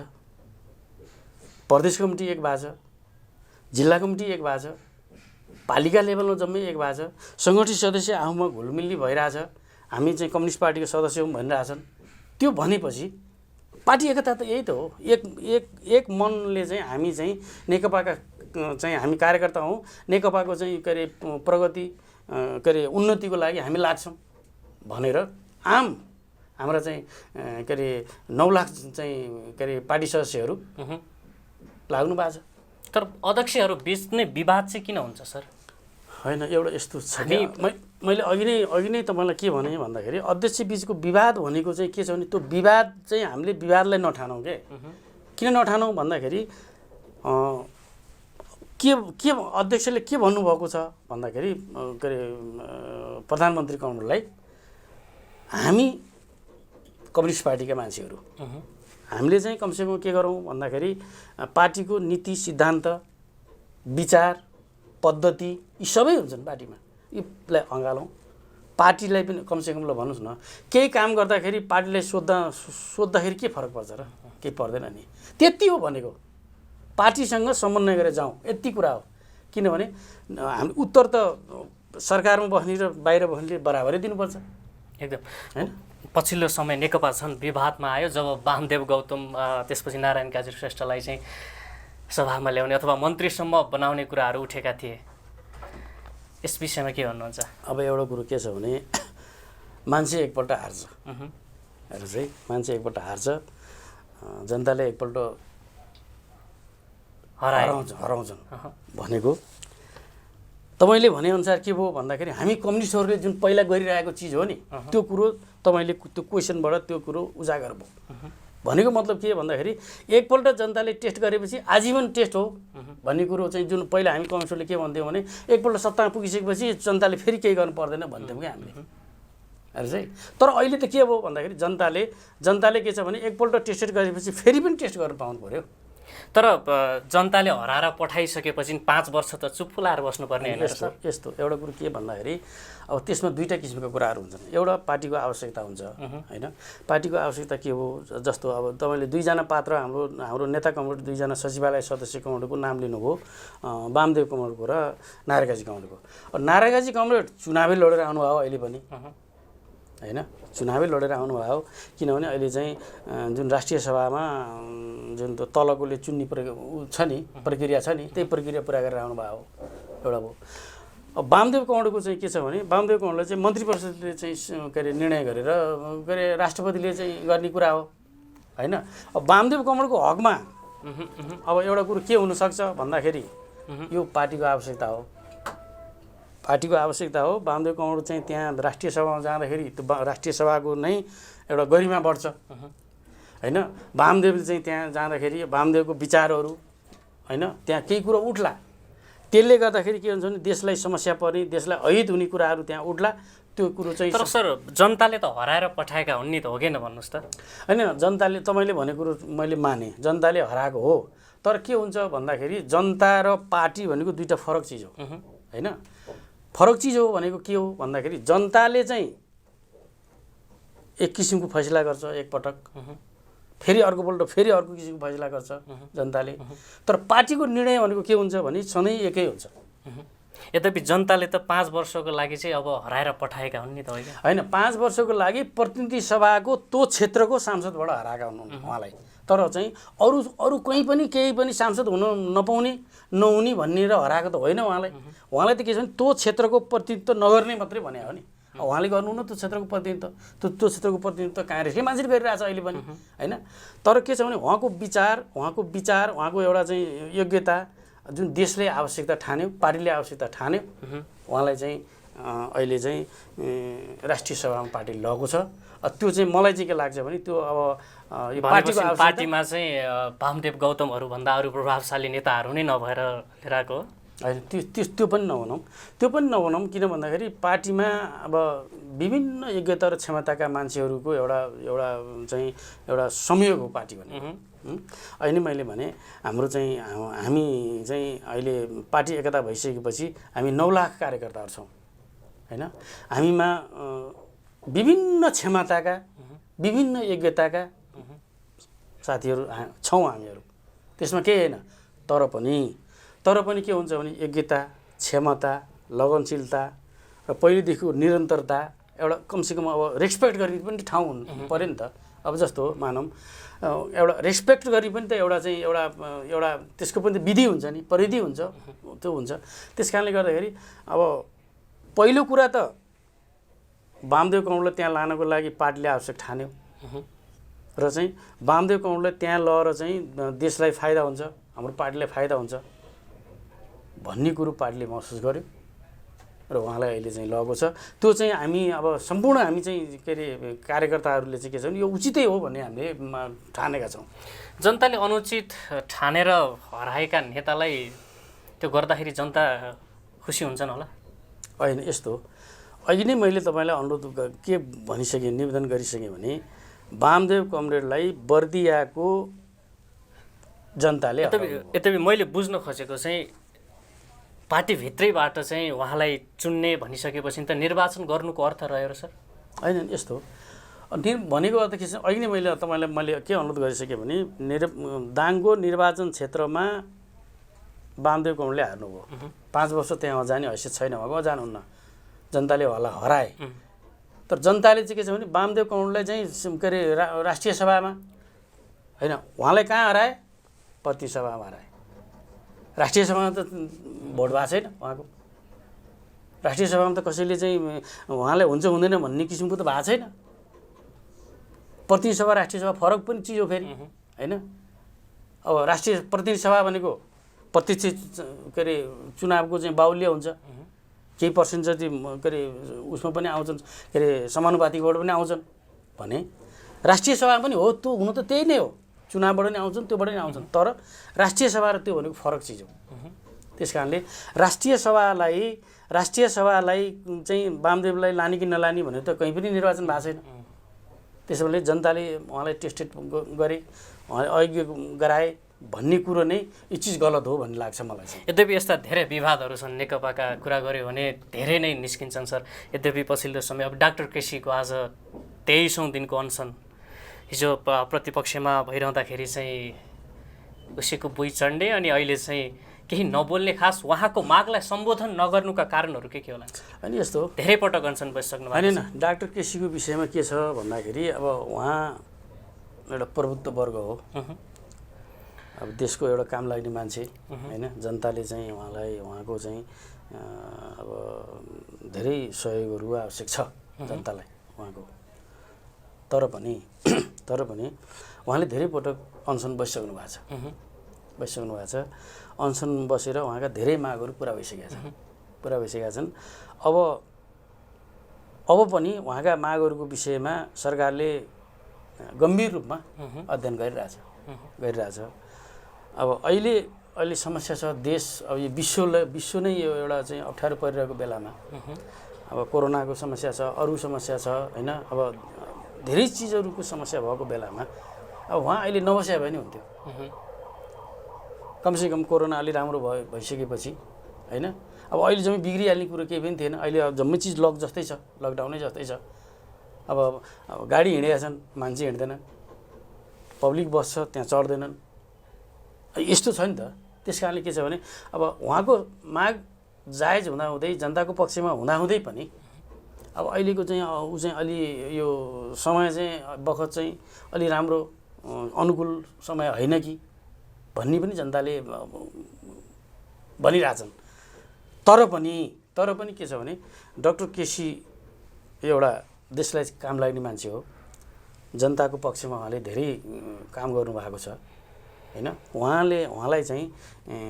प्रदेश कमिटी एक भएको छ, जिल्ला कमिटी एक भएको छ, पालिका लेभलमा जम्मै एक भएको छ, सङ्गठित सदस्य आफूमा घुलमिल्ली भइरहेछ, हामी चाहिँ कम्युनिस्ट पार्टीको सदस्य हौँ भनिरहेछन्। त्यो भनेपछि पार्टी एकता त यही त हो। एक मनले चाहिँ हामी चाहिँ नेकपाका चाहिँ हामी कार्यकर्ता हौँ, नेकपाको चाहिँ के अरे प्रगति के अरे उन्नतिको लागि हामी लाग्छौँ भनेर आम हाम्रा चाहिँ के अरे 9 लाख चाहिँ के अरे पार्टी सदस्यहरू लाग्नु भएको छ। तर अध्यक्षहरू बिच नै विवाद चाहिँ किन हुन्छ सर? होइन, एउटा यस्तो छ कि मैले अघि नै तपाईँलाई के भने भन्दाखेरि अध्यक्ष बिचको विवाद भनेको चाहिँ के छ भने त्यो विवाद चाहिँ हामीले विवादलाई नठानौँ के। किन नठानौँ भन्दाखेरि के अध्यक्षले के भन्नुभएको छ भन्दाखेरि के अरे प्रधानमन्त्री कमरेडलाई हामी कम्युनिस्ट पार्टीका मान्छेहरू हामीले चाहिँ कमसेकम के गरौँ भन्दाखेरि पार्टीको नीति सिद्धान्त विचार पद्धति यी सबै हुन्छन् पार्टीमा, यसलाई अँगालौँ। पार्टीलाई पनि कमसेकम ल भन्नुहोस् न, केही काम गर्दाखेरि पार्टीलाई सोद्धाखेरि के फरक पर्छ र? केही पर्दैन नि। त्यति हो भनेको, पार्टीसँग समन्वय गरेर जाउँ, यति कुरा हो। किनभने हामी उत्तर त सरकारमा बस्ने र बाहिर बस्नेले बराबरै दिनुपर्छ एकदम हैन। पछिल्लो समय नेकपा छन् विवादमा आयो जब वामदेव गौतम त्यसपछि नारायण काजी श्रेष्ठलाई चाहिँ सभामा ल्याउने अथवा मन्त्रीसम्म बनाउने कुराहरू उठेका थिए। यस विषयमा के भन्नुहुन्छ? अब एउटा कुरो के छ भने मान्छे एकपल्ट हार्छ हेर चाहिँ मान्छे एकपल्ट हार्छ, जनताले एकपल्ट हराउँछन् भनेको तपाईँले भनेअनुसार के भयो भन्दाखेरि हामी कम्युनिस्टहरूले जुन पहिला गरिरहेको चिज हो नि त्यो कुरो तपाईँले त्यो क्वेसनबाट त्यो कुरो उजागर भयो भनेको मतलब के भन्दाखेरि एकपल्ट जनताले टेस्ट गरेपछि आजीवन टेस्ट हो भन्ने कुरो चाहिँ जुन पहिला हामी कम्युनिस्टले के भन्थ्यौँ भने एकपल्ट सत्तामा पुगिसकेपछि जनताले फेरि केही गर्नु पर्दैन भन्थ्यौँ क्या हामीले अरे चाहिँ। तर अहिले त के भयो भन्दाखेरि जनताले के छ भने एकपल्ट टेस्ट गरेपछि फेरि पनि टेस्ट गर्न पाउनु पर्यो। तर जनताले हराएर पठाइसकेपछि 5 वर्ष त चुप फुलाएर बस्नुपर्ने होइन सर? यस्तो एउटा कुरो के भन्दाखेरि अब त्यसमा दुईवटा किसिमका कुराहरू हुन्छन्। एउटा पार्टीको आवश्यकता हुन्छ होइन, पार्टीको आवश्यकता के हो, जस्तो अब तपाईँले दुईजना पात्र हाम्रो नेता कमरेड दुईजना सचिवालय सदस्य कमरेडको नाम लिनुभयो, वामदेव कमरेडको र नारायणजी कमरेडको। नारायणजी कमरेड चुनावै लडेर आउनुभयो अहिले पनि होइन, चुनावै लडेर आउनुभयो किनभने अहिले चाहिँ जुन राष्ट्रिय सभामा जुन तलकोले चुन्ने छ नि प्रक्रिया छ नि त्यही प्रक्रिया पुरा गरेर आउनुभयो एउटा भयो। अब वामदेव कमरेडको चाहिँ के छ भने वामदेव कमरेडले चाहिँ मन्त्री परिषदले चाहिँ के अरे निर्णय गरेर के अरे राष्ट्रपतिले चाहिँ गर्ने कुरा हो होइन। अब वामदेव कमरेडको हकमा अब एउटा कुरो के हुनसक्छ भन्दाखेरि यो पार्टीको आवश्यकता हो, पार्टीको आवश्यकता हो। वामदेव कमरेड चाहिँ त्यहाँ राष्ट्रिय सभामा जाँदाखेरि त्यो राष्ट्रिय सभाको नै एउटा गरिमा बढ्छ होइन। वामदेवले चाहिँ त्यहाँ जाँदाखेरि वामदेवको विचारहरू होइन त्यहाँ केही कुरो उठ्ला, त्यसले गर्दाखेरि के हुन्छ भने देशलाई समस्या पर्ने देशलाई अहित हुने कुराहरू त्यहाँ उठ्ला, त्यो कुरो चाहिँ। तर सर जनताले त हराएर पठाएका हुन् नि त, हो कि न भन्नुहोस् त? होइन जनताले तपाईँले भनेको कुरो मैले माने जनताले हराएको हो, तर के हुन्छ भन्दाखेरि जनता र पार्टी भनेको दुईवटा फरक चिज हो होइन। फरक चिज हो भनेको के हो भन्दाखेरि जनताले चाहिँ एक किसिमको फैसला गर्छ एकपटक, फेरि अर्कोपल्ट फेरि अर्को किसिमको फैसला गर्छ जनताले, तर पार्टीको निर्णय भनेको के हुन्छ भने सधैँ एकै हुन्छ। यद्यपि जनताले त 5 वर्षको लागि चाहिँ अब हराएर पठाएका हुन् नि त होइन, 5 वर्षको लागि प्रतिनिधि सभाको त्यो क्षेत्रको सांसदबाट हराएका हुन् उहाँलाई, तर चाहिँ अरू कहीँ पनि केही पनि सांसद हुन नपाउने नहुने भन्ने र हराएको त होइन उहाँलाई त के छ भने त्यो क्षेत्रको प्रतिनिधित्व नगर्ने मात्रै भने हो नि। उहाँले गर्नु न त्यो क्षेत्रको प्रतिनिधित्व, त्यो क्षेत्रको प्रतिनिधित्व काङ्ग्रेसले मान्छेले गरिरहेछ अहिले पनि होइन। तर के छ भने उहाँको विचार उहाँको एउटा चाहिँ योग्यता जुन देशले आवश्यकता ठान्यो पार्टीले आवश्यकता ठान्यो उहाँलाई चाहिँ अहिले चाहिँ राष्ट्रिय सभामा पार्टीले लगेको छ। त्यो चाहिँ मलाई चाहिँ के लाग्छ भने त्यो अब यो पार्टीमा चाहिँ वामदेव गौतमहरू भन्दा अरू प्रभावशाली नेताहरू नै नभएर लिएर आएको होइन। त्यो पनि नहुनौँ किन भन्दाखेरि पार्टीमा अब विभिन्न योग्यता र क्षमताका मान्छेहरूको एउटा चाहिँ एउटा संयोग हो पार्टी भने। अहिले मैले भने हाम्रो चाहिँ हामी चाहिँ अहिले पार्टी एकता भइसकेपछि हामी 9 लाख कार्यकर्ताहरू छौँ होइन। हामीमा विभिन्न क्षमताका विभिन्न योग्यताका साथीहरू छौँ हामीहरू, त्यसमा केही होइन। तर पनि के हुन्छ भने योग्यता क्षमता लगनशीलता र पहिलेदेखिको निरन्तरता एउटा कमसेकम अब रेस्पेक्ट गर्ने पनि ठाउँ हुनु पऱ्यो नि त। अब जस्तो मानौँ एउटा रेस्पेक्ट गरी पनि त एउटा चाहिँ एउटा त्यसको पनि त विधि हुन्छ नि, परिधि हुन्छ, त्यो हुन्छ। त्यस कारणले गर्दाखेरि अब पहिलो कुरा त वामदेव कमरेडलाई त्यहाँ लानको लागि पार्टीले आवश्यक ठान्यो र चाहिँ वामदेव कमरेडलाई त्यहाँ लगेर चाहिँ देशलाई फाइदा हुन्छ, हाम्रो पार्टीलाई फाइदा हुन्छ भन्ने कुरो पार्टीले महसुस गर्यो र उहाँलाई अहिले चाहिँ लगेको छ। त्यो चाहिँ हामी अब सम्पूर्ण हामी चाहिँ के अरे कार्यकर्ताहरूले चाहिँ के छ भने यो उचितै हो भन्ने हामीले ठानेका छौँ। जनताले अनुचित ठानेर हराएका नेतालाई त्यो गर्दाखेरि जनता खुसी हुन्छन् होला? होइन, यस्तो अहिले नै मैले तपाईँलाई अनुरोध के भनिसकेँ निवेदन गरिसकेँ भने वामदेव कमरेडलाई बर्दियाको जनताले यद्यपि मैले बुझ्न खोजेको चाहिँ पार्टीभित्रैबाट चाहिँ उहाँलाई चुन्ने भनिसकेपछि त निर्वाचन गर्नुको अर्थ रह्यो र सर? होइन, यस्तो भनेको अर्थ के छ, अहिले नै मैले तपाईँलाई के अनुरोध गरिसकेँ भने दाङको निर्वाचन क्षेत्रमा वामदेव कमरेडले हार्नुभयो, 5 वर्ष त्यहाँ जाने हैसियत छैन उहाँको, जानुहुन्न, जनताले उहाँलाई हराए। तर जनताले चाहिँ के छ भने वामदेव कमरेडलाई चाहिँ के अरे राष्ट्रिय सभामा होइन उहाँलाई कहाँ हराए, प्रतिनिधि सभामा हराए, राष्ट्रिय सभामा त भोट भएको छैन उहाँको। राष्ट्रिय सभामा त कसैले चाहिँ उहाँलाई हुन्छ हुँदैन भन्ने किसिमको त भएको छैन। प्रतिनिधि सभा राष्ट्रिय सभा फरक पनि चिज हो फेरि, होइन? अब राष्ट्रिय प्रतिनिधि सभा भनेको प्रत्यक्ष के अरे चुनावको चाहिँ बाहुल्य हुन्छ, केही पर्सेन्ट जति के अरे उसमा पनि आउँछन्, के अरे समानुपातिकबाट पनि आउँछन् भने राष्ट्रिय सभा पनि हो, त्यो हुनु त त्यही नै हो, चुनावबाट नै आउँछन्, त्योबाट नै आउँछन्। तर राष्ट्रिय सभा र त्यो भनेको फरक चिज हो। त्यस कारणले राष्ट्रिय सभालाई चाहिँ वामदेवलाई लाने कि नलाने भने त कहीँ पनि निर्वाचन भएको छैन। त्यसो भने जनताले उहाँलाई टेस्टेड गरे, उहाँले अयोग्य गराए भन्ने कुरो नै यो चिज गलत हो भन्ने लाग्छ मलाई चाहिँ। यद्यपि यस्ता धेरै विवादहरू छन्, नेकपाका कुरा गऱ्यो भने धेरै नै निस्किन्छन् सर। यद्यपि पछिल्लो समय अब डाक्टर केसीको आज 23औं दिनको अनसन, हिजो प्रतिपक्षमा भइरहँदाखेरि चाहिँ उसैको बुई चढ्ने अनि अहिले चाहिँ केही नबोल्ने, खास उहाँको मागलाई सम्बोधन नगर्नुका कारणहरू के होला? अनि यस्तो हो, धेरै पटक अनसन बसिसक्नु भएको होइन। डाक्टर केसीको विषयमा के छ भन्दाखेरि अब उहाँ एउटा प्रभुत्व वर्ग हो, अब देशको एउटा काम लाग्ने मान्छे, होइन? जनताले चाहिँ उहाँलाई, उहाँको चाहिँ अब धेरै सहयोगहरू आवश्यक छ जनतालाई उहाँको। तर पनि उहाँले धेरै पटक अनसन बसिसक्नु भएको छ। अनसन बसेर उहाँका धेरै मागहरू पुरा भइसकेका छन्। अब पनि उहाँका मागहरूको विषयमा सरकारले गम्भीर रूपमा अध्ययन गरिरहेछ। अब अहिले समस्या छ देश, अब यो विश्व नै यो एउटा चाहिँ अप्ठ्यारो परिरहेको बेलामा अब कोरोनाको समस्या छ, अरू समस्या छ, होइन? अब धेरै चिजहरूको समस्या भएको बेलामा अब उहाँ अहिले नबस्या भए नि हुन्थ्यो। कमसेकम कोरोना अलि राम्रो भइसकेपछि, होइन? अब अहिले जम्मै बिग्रिहाल्ने कुरो केही पनि थिएन। अहिले अब जम्मै चिज लकडाउनै जस्तै छ। अब गाडी हिँडेका छन्, मान्छे हिँड्दैन, पब्लिक बस छ, त्यहाँ चढ्दैनन्, यस्तो छ नि त। त्यस कारणले के छ भने अब उहाँको माग जायज हुँदाहुँदै, जनताको पक्षमा हुँदाहुँदै पनि अब अहिलेको चाहिँ ऊ चाहिँ अलि यो समय चाहिँ बखत चाहिँ अलि राम्रो अनुकूल समय होइन कि भन्ने पनि जनताले भनिरहेछन्। तर पनि के छ भने डाक्टर केसी एउटा देशलाई काम लाग्ने मान्छे हो, जनताको पक्षमा उहाँले धेरै काम गर्नुभएको छ, होइन? उहाँलाई चाहिँ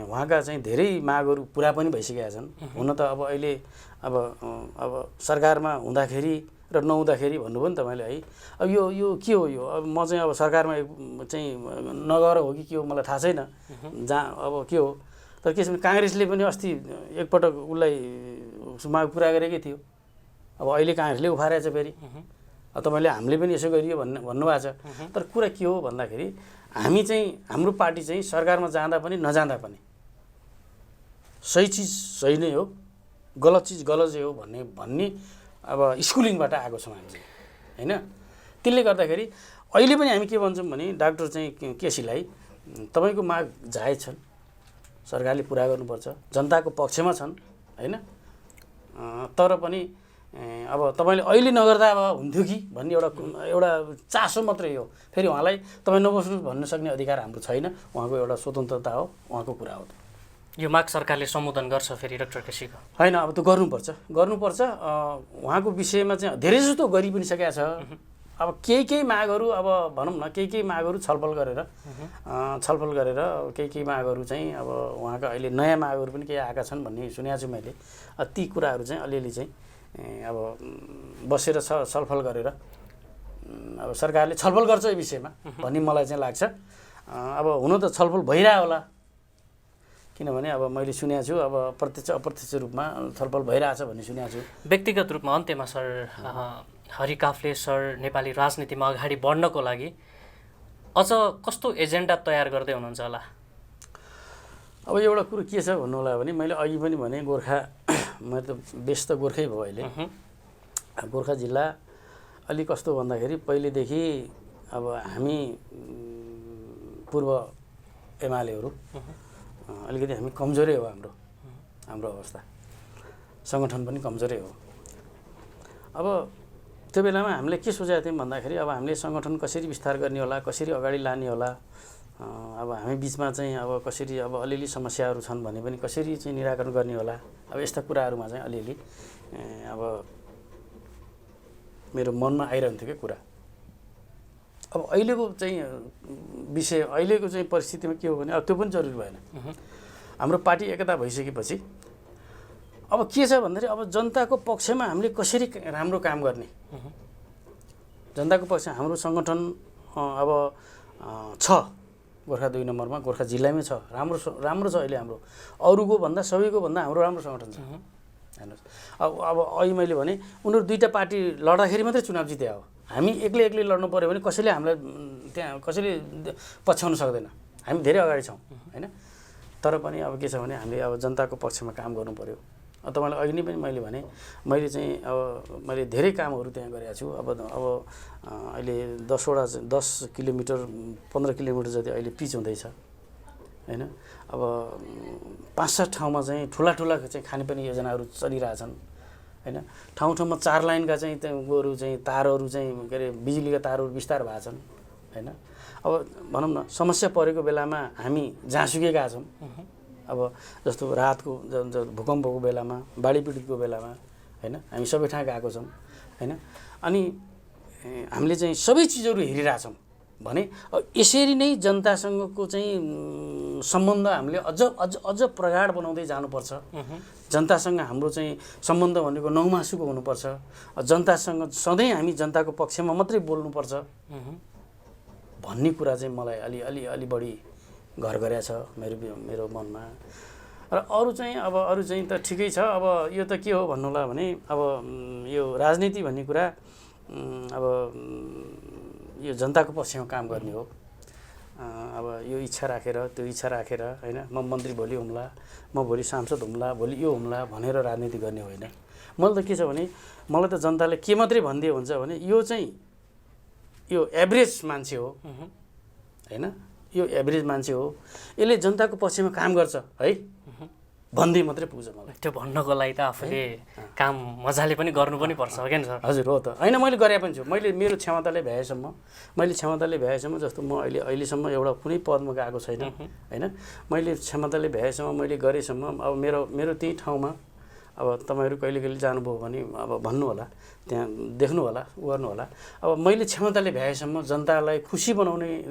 उहाँका चाहिँ धेरै मागहरू पुरा पनि भइसकेका छन्। हुन त अब अहिले अब सरकारमा हुँदाखेरि र नहुँदाखेरि भन्नुभयो नि तपाईँले, है? अब यो के हो? यो अब म चाहिँ अब सरकारमा चाहिँ नगएर हो कि के हो मलाई थाहा छैन, जहाँ अब के हो। तर के छ भने काङ्ग्रेसले पनि अस्ति एकपटक उसलाई माग पुरा गरेकै थियो। अब अहिले काङ्ग्रेसले उफारेको छ फेरि। तपाईँले हामीले पनि यसो गरियो भन्नुभएको छ। तर कुरा के हो भन्दाखेरि हामी चाहिँ, हाम्रो पार्टी चाहिँ सरकारमा जाँदा पनि नजाँदा पनि सही चिज सही नै हो, गलत चिज गलत हो भन्ने अब स्कुलिङबाट आएको छौँ हामी चाहिँ, होइन? त्यसले गर्दाखेरि अहिले पनि हामी के भन्छौँ भने डाक्टर चाहिँ केसीलाई तपाईँको माग जायज छन्, सरकारले पुरा गर्नुपर्छ, जनताको पक्षमा छन्, होइन? तर पनि अब तपाईँले अहिले नगर्दा अब हुन्थ्यो कि भन्ने एउटा चासो मात्रै हो। फेरि उहाँलाई तपाईँ नबस्नु भन्न सक्ने अधिकार हाम्रो छैन, उहाँको एउटा स्वतन्त्रता हो, उहाँको कुरा हो। यो माग सरकारले सम्बोधन गर्छ फेरि डाक्टर केसीको? होइन, अब त्यो गर्नुपर्छ। उहाँको विषयमा चाहिँ धेरै जस्तो गरि पनि सकेका छ। अब केही मागहरू, अब भनौँ न केही मागहरू छलफल गरेर केही मागहरू चाहिँ अब उहाँका अहिले नयाँ मागहरू पनि केही आएका छन् भन्ने सुनेको छु मैले। ती कुराहरू चाहिँ अलिअलि चाहिँ अब बसेर छलफल गरेर अब सरकारले छलफल गर्छ यो विषयमा भन्ने मलाई चाहिँ लाग्छ। अब हुन त छलफल भइरह्यो होला, किनभने अब मैले सुनेको छु अब प्रत्यक्ष अप्रत्यक्ष रूपमा छलफल भइरहेछ भन्ने सुनेको छु। व्यक्तिगत रूपमा अन्त्यमा सर, हरि काफ्ले सर नेपाली राजनीतिमा अगाडि बढ्नको लागि अझ कस्तो एजेन्डा तयार गर्दै हुनुहुन्छ होला? अब एउटा कुरो के छ भन्नु होला भने मैले अघि पनि भने गोर्खा, मैले त बेस त गोर्खै भयो अहिले। गोर्खा जिल्ला अलि कस्तो भन्दाखेरि पहिलेदेखि अब हामी पूर्व एमालेहरू अलिकति हामी कमजोरै हो, हाम्रो अवस्था, सङ्गठन पनि कमजोरै हो। अब त्यो बेलामा हामीले के सोचेका थियौँ भन्दाखेरि अब हामीले सङ्गठन कसरी विस्तार गर्ने होला, कसरी अगाडि लाने होला, अब हामी बिचमा चाहिँ अब कसरी अब अलिअलि समस्याहरू छन् भने पनि कसरी चाहिँ निराकरण गर्ने होला, अब यस्ता कुराहरूमा चाहिँ अलिअलि अब मेरो मनमा आइरहन्थ्यो क्या कुरा। अब अहिलेको चाहिँ विषय, अहिलेको चाहिँ परिस्थितिमा के हो भने अब त्यो पनि जरुरी भएन। हाम्रो पार्टी एकता भइसकेपछि अब के छ भन्दाखेरि अब जनताको पक्षमा हामीले कसरी राम्रो काम गर्ने, जनताको पक्षमा हाम्रो सङ्गठन अब छ गोर्खा 2 नम्बरमा, गोर्खा जिल्लामै छ, राम्रो छ अहिले हाम्रो, अरूको भन्दा सबैको भन्दा हाम्रो राम्रो सङ्गठन छ। हेर्नुहोस् अब अहिले मैले भने उनीहरू दुईवटा पार्टी लड्दाखेरि मात्रै चुनाव जिते हो, हामी एक्लै लड्नु पऱ्यो भने कसैले हामीलाई त्यहाँ कसैले पछ्याउन सक्दैन, हामी धेरै अगाडि छौँ होइन। तर पनि अब के छ भने हामीले अब जनताको पक्षमा काम गर्नु पऱ्यो। तपाईँलाई अघि नै पनि मैले भने मैले चाहिँ अब मैले धेरै कामहरू त्यहाँ गरेको छु। अब अहिले 10 किलोमिटर 15 किलोमिटर जति अहिले पिच हुँदैछ होइन। अब 5-7 ठाउँमा चाहिँ ठुला चाहिँ खानेपानी योजनाहरू चलिरहेछन् होइन। ठाउँमा 4 लाइनका चाहिँ गोरु चाहिँ तारहरू चाहिँ के अरे बिजुलीका तारहरू विस्तार भएको छन् होइन। अब भनौँ न समस्या परेको बेलामा हामी जहाँसुकै गएका छौँ। अब जस्तो रातको भूकम्पको बेलामा, बाढी पीडितको बेलामा होइन, हामी सबै ठाउँ गएको छौँ होइन। अनि हामीले चाहिँ सबै चिजहरू हेरिरहेछौँ भने यसरी नै जनतासँगको चाहिँ सम्बन्ध हामीले अझ प्रगाढ बनाउँदै जानुपर्छ। जनतासँग हाम्रो चाहिँ सम्बन्ध भनेको नौमासुको हुनुपर्छ। जनतासँग सधैँ हामी जनताको पक्षमा मात्रै बोल्नुपर्छ भन्ने कुरा चाहिँ मलाई अलि बढी घर गरेको छ मेरो मनमा। र अरू चाहिँ त ठिकै छ। अब यो त के हो भन्नुला भने अब यो राजनीति भन्ने कुरा अब यो जनताको पक्षमा काम गर्ने हो। अब यो इच्छा राखेर त्यो इच्छा राखेर होइन, म मन्त्री भोलि हुम्ला, म भोलि सांसद हुम्ला, भोलि यो हुम्ला भनेर राजनीति गर्ने होइन। मलाई त के छ भने मलाई त जनताले के मात्रै भनिदिए हुन्छ भने यो चाहिँ यो एभरेज मान्छे हो होइन, यो एभरेज मान्छे हो, यसले जनताको पक्षमा काम गर्छ है भन्दै मात्रै पुग्छ मलाई। त्यो भन्नको लागि त आफूले काम मजाले पनि गर्नु पनि पर्छ क्या सर। हजुर हो त होइन, मैले गरे पनि छु। मैले मेरो क्षमताले भ्याएसम्म जस्तो म अहिलेसम्म एउटा कुनै पदमा गएको छैन होइन। मैले क्षमताले भ्याएसम्म मैले गरेसम्म अब मेरो त्यही ठाउँमा अब तपाईँहरू कहिले जानुभयो भने अब भन्नु होला, त्यहाँ देख्नु होला, गर्नु होला। अब मैले क्षमताले भ्याएसम्म जनतालाई खुसी बनाउने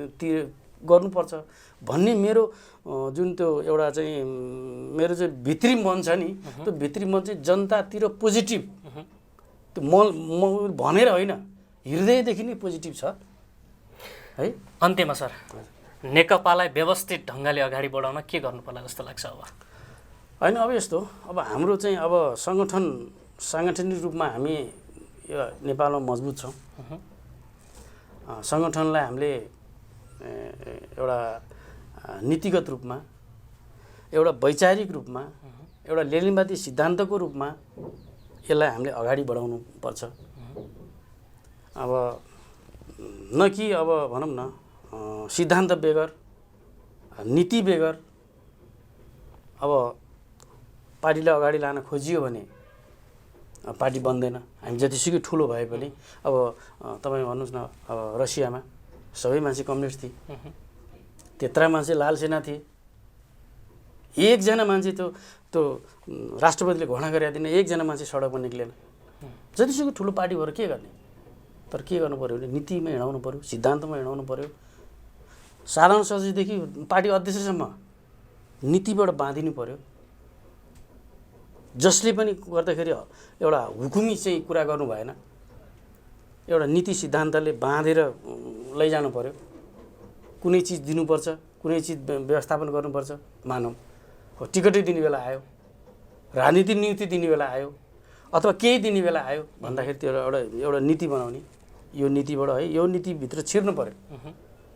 गर्नुपर्छ भन्ने मेरो जुन त्यो एउटा चाहिँ मेरो चाहिँ भित्री मन छ नि, त्यो भित्री मन चाहिँ जनतातिर पोजिटिभ, त्यो म भनेर होइन, हृदयदेखि नै पोजिटिभ छ है। अन्त्यमा सर नेकपालाई व्यवस्थित ढङ्गले अगाडि बढाउन के गर्नु पर्ला जस्तो लाग्छ अब? होइन अब यस्तो, अब हाम्रो चाहिँ अब साङ्गठनिक रूपमा हामी यो नेपालमा मजबुत छौँ। सङ्गठनलाई हामीले एउटा नीतिगत रूपमा, एउटा वैचारिक रूपमा, एउटा लेनिनवादी सिद्धान्तको रूपमा यसलाई हामीले अगाडि बढाउनु पर्छ। अब न कि अब भनौँ न सिद्धान्त बेगर, नीति बेगर अब पार्टीलाई अगाडि लान खोजियो भने पार्टी बन्दैन। हामी जतिसुकै ठुलो भए पनि अब तपाईँ भन्नुहोस् न, अब रसियामा सबै मान्छे कम्युनिस्ट थिए, त्यत्रा मान्छे लाल सेना थिए, एकजना मान्छे त्यो राष्ट्रपतिले घोषणा गरिदिने एकजना मान्छे सडकमा निक्लेन। जतिसुकै ठुलो पार्टी भएर के गर्ने? तर के गर्नु पऱ्यो भने नीतिमा हिँडाउनु पऱ्यो, सिद्धान्तमा हिँडाउनु पऱ्यो। साधारण सचिवदेखि पार्टी अध्यक्षसम्म नीतिबाट बाँधिनु पऱ्यो। जसले पनि गर्दाखेरि एउटा हुकुमी चाहिँ कुरा गर्नु भएन, एउटा नीति सिद्धान्तले बाँधेर लैजानु पऱ्यो। कुनै चिज दिनुपर्छ, कुनै चिज व्यवस्थापन गर्नुपर्छ, मानौँ टिकटै दिने बेला आयो, राजनीतिक नियुक्ति दिने बेला आयो, अथवा केही दिने बेला आयो भन्दाखेरि त्यो एउटा नीति बनाउने, यो नीतिबाट है यो नीतिभित्र छिर्नु पऱ्यो।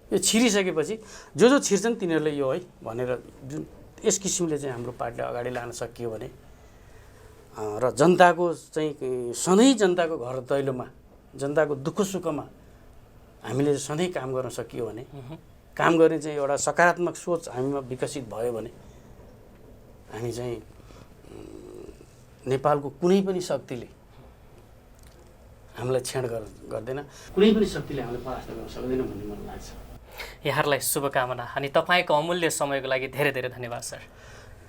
यो छिरिसकेपछि जो छिर्छन् तिनीहरूले यो है भनेर जुन यस किसिमले चाहिँ हाम्रो पार्टीलाई अगाडि लान सकियो भने र जनताको चाहिँ सधैँ जनताको घर दैलोमा, जनताको दुःख सुखमा हामीले सधैँ काम गर्न सकियो भने, काम गर्ने चाहिँ एउटा सकारात्मक सोच हामीमा विकसित भयो भने हामी चाहिँ नेपालको कुनै पनि शक्तिले हामीलाई छेड गर्दैन, कुनै पनि शक्तिले हामीलाई परास्त गर्न सक्दैन भन्ने मलाई लाग्छ। यहाँहरूलाई शुभकामना अनि तपाईँको अमूल्य समयको लागि धेरै धेरै धन्यवाद सर।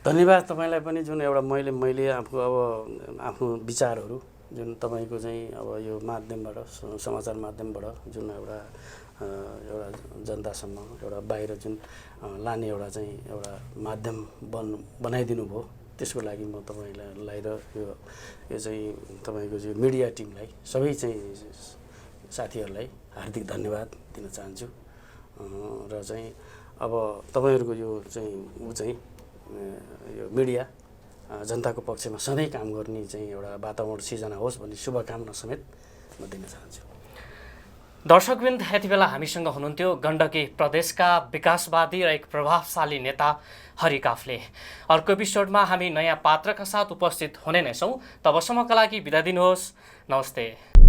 धन्यवाद तपाईँलाई पनि, जुन एउटा मैले आफ्नो विचारहरू जुन तपाईँको चाहिँ अब यो माध्यमबाट, समाचार माध्यमबाट जुन एउटा जनतासम्म एउटा बाहिर जुन लाने एउटा माध्यम बनाइदिनु भयो, त्यसको लागि म तपाईँलाई र यो चाहिँ तपाईँको जो मिडिया टिमलाई, सबै चाहिँ साथीहरूलाई हार्दिक धन्यवाद दिन चाहन्छु। र चाहिँ अब तपाईँहरूको यो मिडिया जनताको पक्षमा सधैँ काम गर्ने चाहिँ एउटा वातावरण सिर्जना होस् भन्ने शुभकामना समेत म दिन चाहन्छु। दर्शकवृन्द, यति बेला हामीसँग हुनुहुन्थ्यो गण्डकी प्रदेशका विकासवादी र एक प्रभावशाली नेता हरि काफ्ले। अर्को एपिसोडमा हामी नयाँ पात्रका साथ उपस्थित हुने नै छौँ। तबसम्मका लागि बिदा दिनुहोस्। नमस्ते।